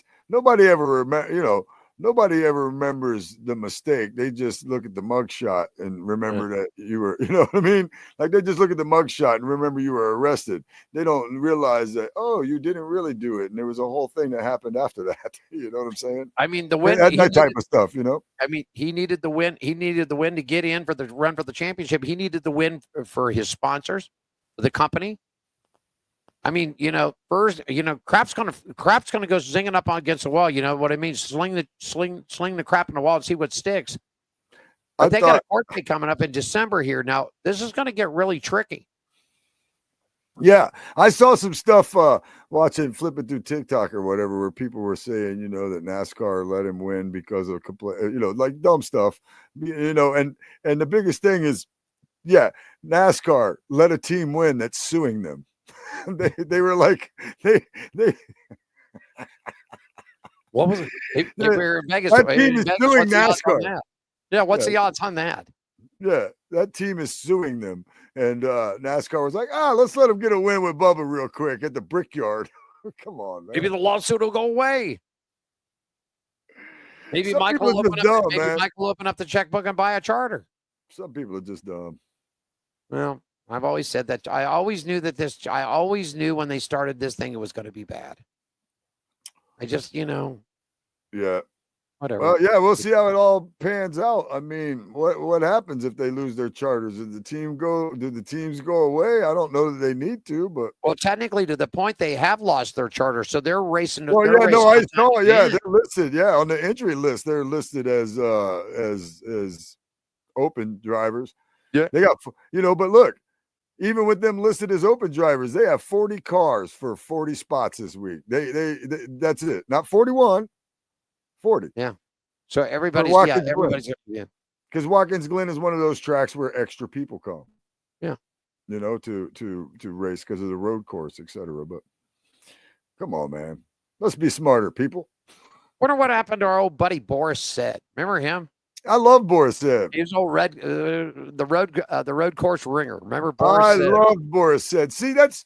ever nobody ever remembers the mistake. They just look at the mugshot and remember that you were, you know what I mean? Like they just look at the mugshot and remember you were arrested. They don't realize that, oh, you didn't really do it. And there was a whole thing that happened after that. You know what I'm saying? I mean, the win, that type of stuff, I mean, he needed the win. He needed the win to get in for the run for the championship. He needed the win for his sponsors, for the company. I mean, first, crap's gonna go zinging up against the wall. You know what I mean? Sling the crap in the wall and see what sticks. But they got a court date coming up in December here. Now, this is going to get really tricky. Yeah, I saw some stuff flipping through TikTok or whatever, where people were saying, that NASCAR let him win because of like dumb stuff, and the biggest thing is, yeah, NASCAR let a team win that's suing them. They were like they what was it? They were in Vegas. That team is suing NASCAR. Yeah, what's the odds on that? Yeah, that team is suing them, and NASCAR was like, let's let them get a win with Bubba real quick at the Brickyard. Come on, man. Maybe the lawsuit will go away. Maybe Some Michael will open up the checkbook and buy a charter. Some people are just dumb. Well, I've always said that. I always knew when they started this thing, it was going to be bad. I just, Yeah. Whatever. Well, yeah, we'll see how it all pans out. I mean, what happens if they lose their charters? Did the teams go away? I don't know that they need to, but technically, to the point they have lost their charter, so they're racing. Well, yeah, no, I saw. Yeah, they're listed. Yeah, on the entry list, they're listed as open drivers. Yeah, they got but look, even with them listed as open drivers, they have 40 cars for 40 spots this week. They that's it, not 41. 40. Yeah. So everybody's because Watkins Glen is one of those tracks where extra people come. Yeah. To race because of the road course, etc. But come on, man. Let's be smarter, people. Wonder what happened to our old buddy Boris Said. Remember him? I love Boris Said. He was old the road course ringer. Remember Boris I Said? love Boris Said. See, that's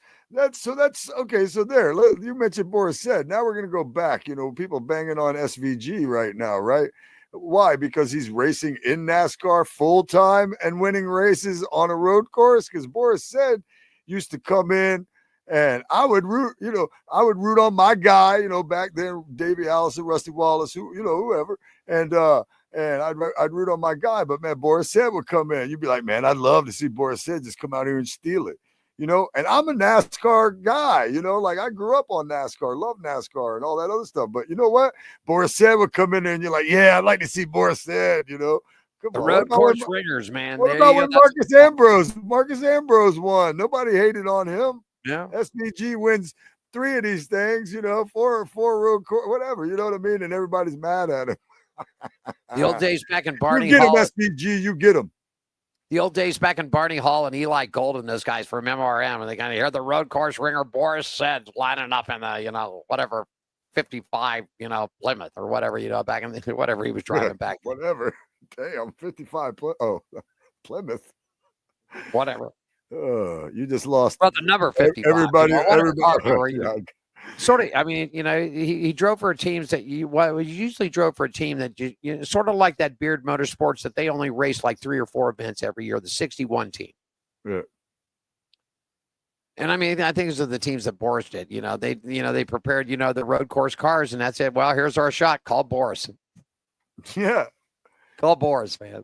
okay. So there, you mentioned Boris Said. Now we're going to go back. People banging on SVG right now, right? Why? Because he's racing in NASCAR full time and winning races on a road course. Because Boris Said used to come in, and I would root on my guy. Back then, Davey Allison, Rusty Wallace, whoever, and I'd root on my guy. But man, Boris Said would come in. You'd be like, man, I'd love to see Boris Said just come out here and steal it. And I'm a NASCAR guy, like I grew up on NASCAR, love NASCAR and all that other stuff. But you know what? Boris Said would come in there and you're like, yeah, I'd like to see Boris Said, Come the road course ringers, man. What about when Marcus Ambrose won? Nobody hated on him. Yeah. SVG wins 3 of these things, 4 road course, whatever, you know what I mean? And everybody's mad at him. The old days back in Barney You get Hall. him, SVG, you get him. The old days back in Barney Hall and Eli Gold and those guys from MRM, and they kind of hear the road course ringer Boris Said lining up in the, whatever, 55, Plymouth or whatever, back in whatever he was driving back. Whatever. Damn, 55. Plymouth. Whatever. You just lost. Well, the number 55. Everybody. Sort of, I mean, he drove for teams that he usually drove for a team that sort of like that Beard Motorsports that they only race like 3 or 4 events every year, the 61 team. Yeah. And I mean, I think those are the teams that Boris did. They prepared, the road course cars, and that's it. Well, here's our shot. Call Boris. Yeah. Call Boris, man.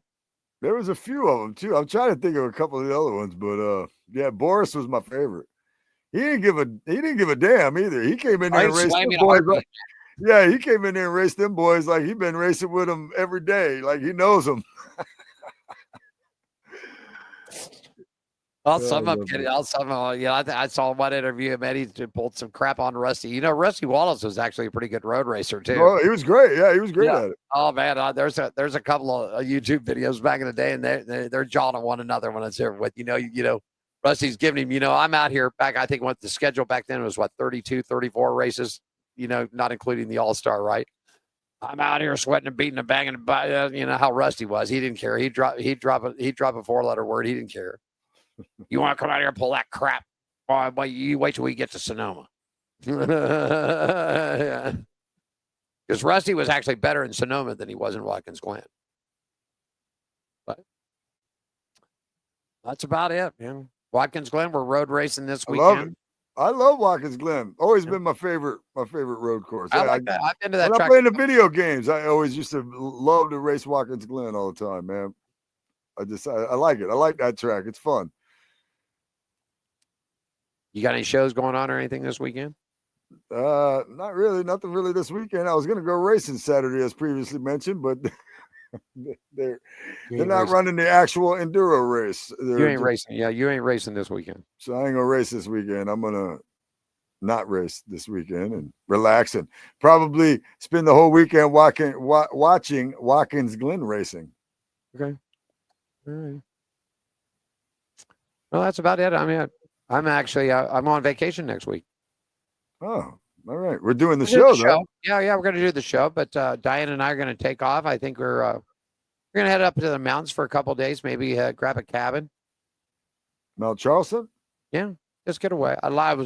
There was a few of them too. I'm trying to think of a couple of the other ones, but yeah, Boris was my favorite. He didn't give a damn either. He came in there and raced them boys. Yeah, he came in there and raced them boys like he'd been racing with them every day. Like he knows them. I saw one interview of Eddie to pull some crap on Rusty. Rusty Wallace was actually a pretty good road racer too. Oh, he was great. Yeah, he was great at it. Oh man, there's a couple of YouTube videos back in the day, and they're jawing one another when it's there with Rusty's giving him, I'm out here back. I think what the schedule back then was 32, 34 races, not including the All-Star, right? I'm out here sweating and beating and banging. You know how Rusty was. He didn't care. He'd drop a 4-letter word. He didn't care. You want to come out here and pull that crap? Well, you wait till we get to Sonoma. Because Rusty was actually better in Sonoma than he was in Watkins Glen. But that's about it, man. Watkins Glen, we're road racing this weekend. I love Watkins Glen. Always been my favorite road course. I like that. I've been to that when track. I play in the video games, I always used to love to race Watkins Glen all the time, man. I like it. I like that track. It's fun. You got any shows going on or anything this weekend? Not really. Nothing really this weekend. I was going to go racing Saturday, as previously mentioned, but they're not running the actual enduro race. You ain't racing. Yeah, you ain't racing this weekend. So I ain't gonna race this weekend. I'm gonna not race this weekend and relax and probably spend the whole weekend watching Watkins Glen racing. Okay. All right. Well, that's about it. I mean, I'm actually I'm on vacation next week. Oh, all right. We're doing the show, though. Yeah, we're going to do the show, but Diane and I are going to take off. I think we're going to head up to the mountains for a couple of days, maybe grab a cabin. Mount Charleston? Yeah, just get away. I never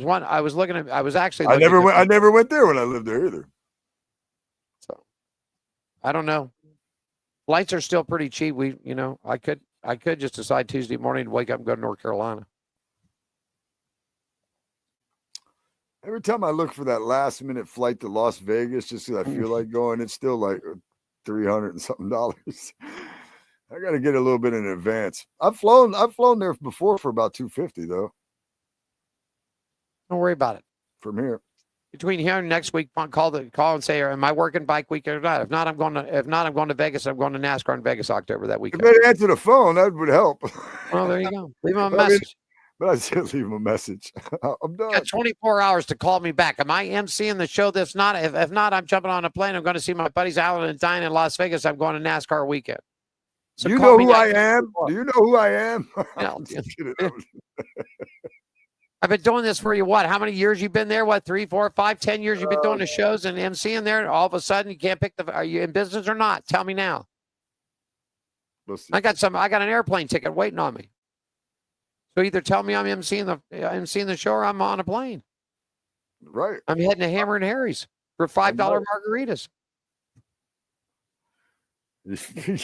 went there when I lived there either. So I don't know. Flights are still pretty cheap. I could just decide Tuesday morning to wake up and go to North Carolina. Every time I look for that last minute flight to Las Vegas, just because I feel like going, it's still like $300 and something. I got to get a little bit in advance. I've flown there before for about $250 though. Don't worry about it. From here. Between here and next week, call and say, am I working bike week or not? If not, I'm going to Vegas. I'm going to NASCAR in Vegas October that weekend. You better answer the phone. That would help. Well, there you go. Leave him a message. But I said leave him a message. I'm done. You got 24 hours to call me back. Am I emceeing the show? If not, I'm jumping on a plane. I'm going to see my buddies Alan and Diane in Las Vegas. I'm going to NASCAR weekend. So you know who I am? Do you know who I am? No. I've been doing this for you. What? How many years you've been there? What? 3, 4, 5, 10 years you've been doing the shows and emceeing there. And all of a sudden you can't pick are you in business or not? Tell me now. I got an airplane ticket waiting on me. So either tell me I'm emceeing the show or I'm on a plane. Right. I'm heading to Hammer and Harry's for $5 margaritas.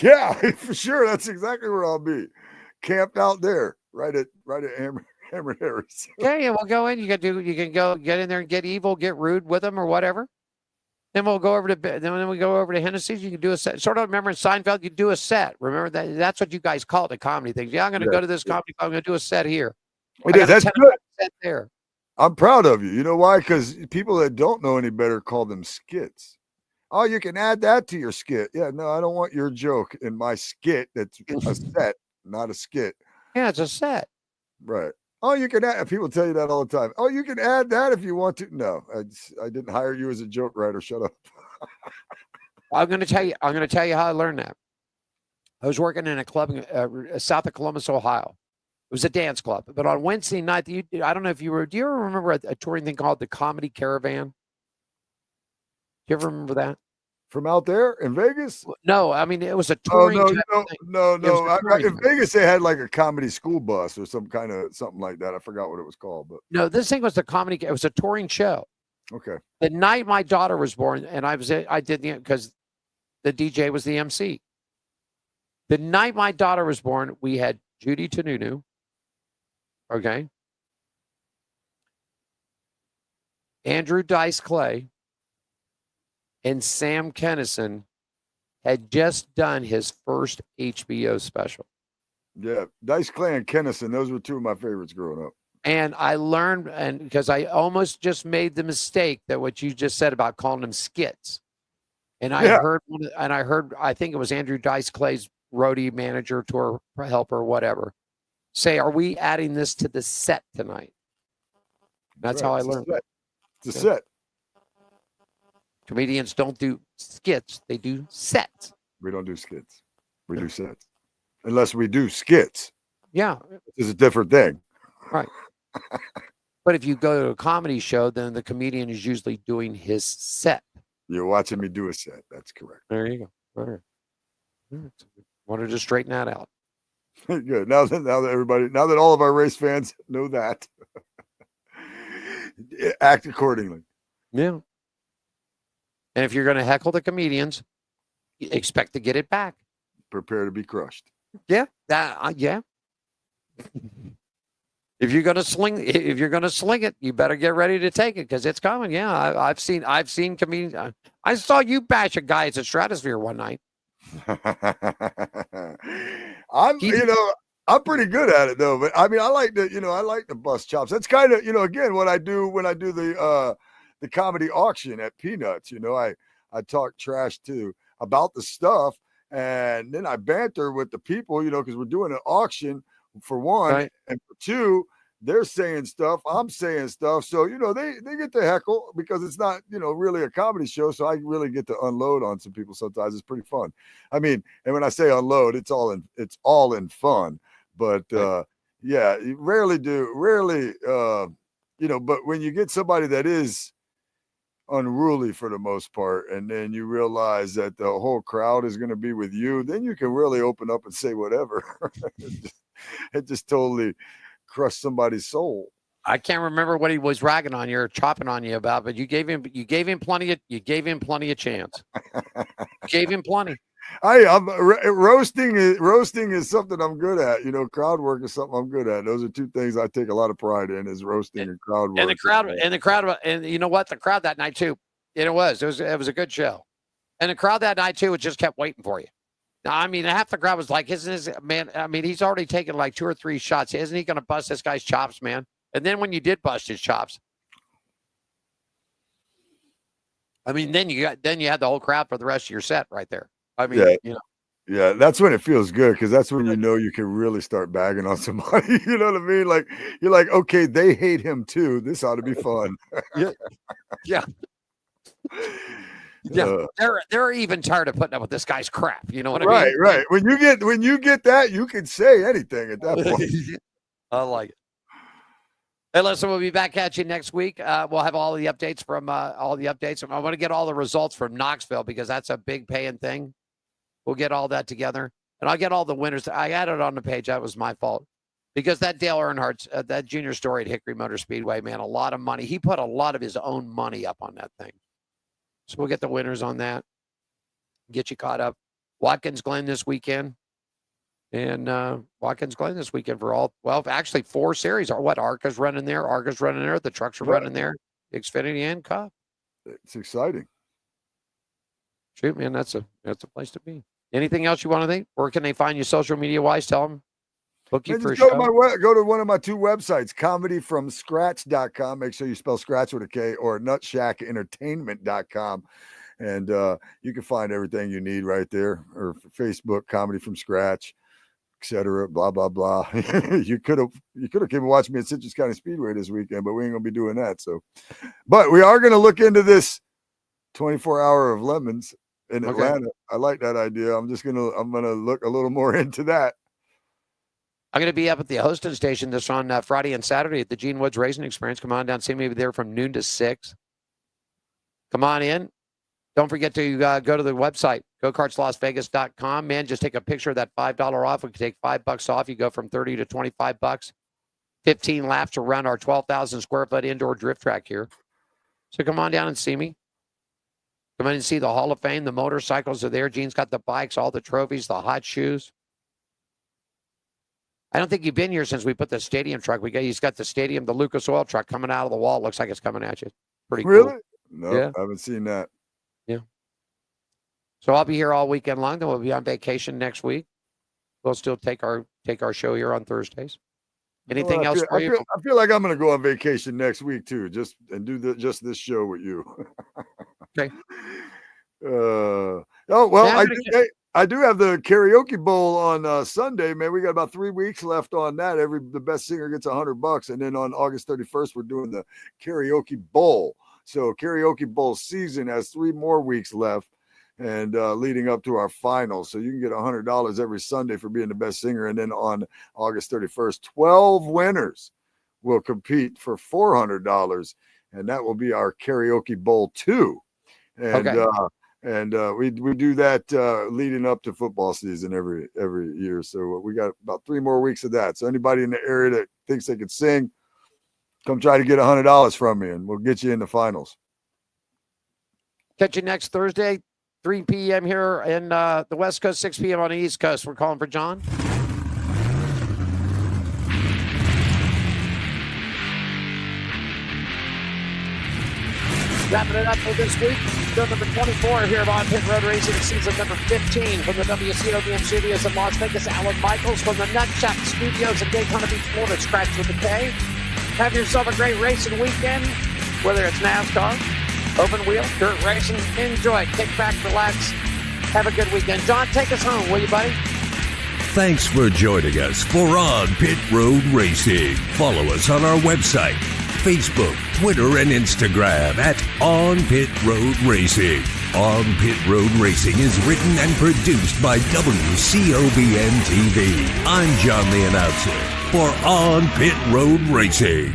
Yeah, for sure. That's exactly where I'll be. Camped out there, right at Hammer and Harry's. Okay, and we'll go in. You can go get in there and get evil, get rude with them or whatever. Then we'll go over to Hennessy's. You can do a set. Sort of remember in Seinfeld, you do a set. Remember that's what you guys call it, the comedy things. Yeah, I'm going to go to this comedy club. I'm going to do a set here. That's good. Set there. I'm proud of you. You know why? Because people that don't know any better call them skits. Oh, you can add that to your skit. Yeah, no, I don't want your joke in my skit. That's a set, not a skit. Yeah, it's a set. Right. Oh, you can add. People tell you that all the time. Oh, you can add that if you want to. No, I didn't hire you as a joke writer. Shut up. I'm going to tell you how I learned that. I was working in a club south of Columbus, Ohio. It was a dance club. But on Wednesday night, I don't know if do you ever remember a touring thing called the Comedy Caravan? Do you ever remember that? From out there in Vegas? No, I mean, it was a touring. No. In Vegas, they had like a comedy school bus or something like that. I forgot what it was called. But no, this thing was it was a touring show. Okay. The night my daughter was born, and I did because the DJ was the MC. The night my daughter was born, we had Judy Tenunu. Okay. Andrew Dice Clay. And Sam Kennison had just done his first HBO special. Yeah, Dice Clay and Kennison, those were two of my favorites growing up. And I learned, and because I almost just made the mistake that what you just said about calling them skits. And I heard, I think it was Andrew Dice Clay's roadie manager, tour helper, whatever, say, "Are we adding this to the set tonight?" That's right. How I learned. It's a set. Comedians don't do skits. They do sets. We don't do skits. We do sets. Unless we do skits. Yeah. It's a different thing. Right. But if you go to a comedy show, then the comedian is usually doing his set. You're watching me do a set. That's correct. There you go. All right. Wanted to straighten that out. Good. Now that all of our race fans know that, act accordingly. Yeah. And if you're going to heckle the comedians, expect to get it back. Prepare to be crushed. Yeah. Yeah. If you're going to sling it, you better get ready to take it because it's coming. Yeah. I've seen comedians. I saw you bash a guy at the Stratosphere one night. I'm pretty good at it though, but I mean, I like to bust chops. That's kind of, again, what I do when I do the comedy auction at Peanuts. I talk trash about the stuff, and then I banter with the people, because we're doing an auction for one, right. And for two, they're saying stuff, I'm saying stuff. So, they get to heckle because it's not, really a comedy show. So I really get to unload on some people sometimes. It's pretty fun. I mean, and when I say unload, it's all in fun. But yeah, you rarely, but when you get somebody that is unruly for the most part, and then you realize that the whole crowd is going to be with you, then you can really open up and say whatever. It just totally crushed somebody's soul. I can't remember what he was ragging on you or chopping on you about, but you gave him plenty of chance. You gave him plenty. Roasting is something I'm good at. Crowd work is something I'm good at. Those are two things I take a lot of pride in: is roasting and crowd work. And you know what? The crowd that night too. It was a good show, and the crowd that night too. It just kept waiting for you. Now, I mean, half the crowd was like, "Isn't this man?" I mean, he's already taken like 2 or 3 shots. Isn't he going to bust this guy's chops, man? And then when you did bust his chops, I mean, then you had the whole crowd for the rest of your set right there. I mean, yeah, that's when it feels good, because that's when you can really start bagging on somebody. You know what I mean? Like, you're like, okay, they hate him too. This ought to be fun. Yeah. Yeah, they're even tired of putting up with this guy's crap. You know what I mean? Right. When you get that, you can say anything at that point. I like it. Hey, listen, we'll be back at you next week. We'll have all the updates from all the updates. I want to get all the results from Knoxville because that's a big paying thing. We'll get all that together, and I'll get all the winners. I added on the page. That was my fault because that Dale Earnhardt, that junior story at Hickory Motor Speedway, man, a lot of money. He put a lot of his own money up on that thing. So we'll get the winners on that, get you caught up. Watkins Glen this weekend. And Watkins Glen this weekend for actually 4 series. ARCA's running there. The trucks are running there. Xfinity and Cup. It's exciting. Shoot, man, that's a place to be. Anything else you want to think? Where can they find you social media wise? Tell them. Book you for a show. Go to one of my 2 websites, comedyfromscratch.com. Make sure you spell scratch with a K, or nutshackentertainment.com. And you can find everything you need right there. Or Facebook, Comedy from Scratch, etc. Blah, blah, blah. You could have came and watched me at Citrus County Speedway this weekend, but we ain't going to be doing that. So, but we are going to look into this 24-hour of lemons in Atlanta. I like that idea. I'm going to look a little more into that. I'm going to be up at the Houston station this on Friday and Saturday at the Gene Woods Racing Experience. Come on down, see me there from noon to 6. Come on in. Don't forget to go to the website, gokartslasvegas.com. Man, just take a picture of that $5 off. We can take $5 off. You go from $30 to $25. 15 laps around our 12,000 square foot indoor drift track here. So come on down and see me. Come in and see the Hall of Fame. The motorcycles are there. Gene's got the bikes, all the trophies, the hot shoes. I don't think you've been here since we put the stadium truck. He's got the stadium, the Lucas Oil truck coming out of the wall. Looks like it's coming at you. Pretty really cool. No, yeah. I haven't seen that. Yeah. So I'll be here all weekend long. Then we'll be on vacation next week. We'll still take our show here on Thursdays. Anything else for you? I feel like I'm going to go on vacation next week too, and do this show with you. Okay. I do have the karaoke bowl on Sunday, man. We got about 3 weeks left on that. The best singer gets $100, and then on August 31st, we're doing the karaoke bowl. So karaoke bowl season has 3 more weeks left, and leading up to our finals. So you can get $100 every Sunday for being the best singer. And then on August 31st, 12 winners will compete for $400, and that will be our karaoke bowl 2. And we do that leading up to football season every year. So we got about 3 more weeks of that. So anybody in the area that thinks they can sing, come try to get $100 from me, and we'll get you in the finals. Catch you next Thursday, 3 p.m. here in the West Coast, 6 p.m. on the East Coast. We're calling for John. Wrapping it up for this week. Show number 24 here on Pit Road Racing, season number 15 from the WCOBM studios in Las Vegas. Alan Michaels from the Nutshot Studios in Daytona Beach, Florida. Scratch with a K. Have yourself a great racing weekend, whether it's NASCAR, open wheel, dirt racing. Enjoy it. Kick back, relax. Have a good weekend. John, take us home, will you, buddy? Thanks for joining us for On Pit Road Racing. Follow us on our website, Facebook, Twitter, and Instagram at On Pit Road Racing. On Pit Road Racing is written and produced by WCOBN TV. I'm John the Announcer for On Pit Road Racing.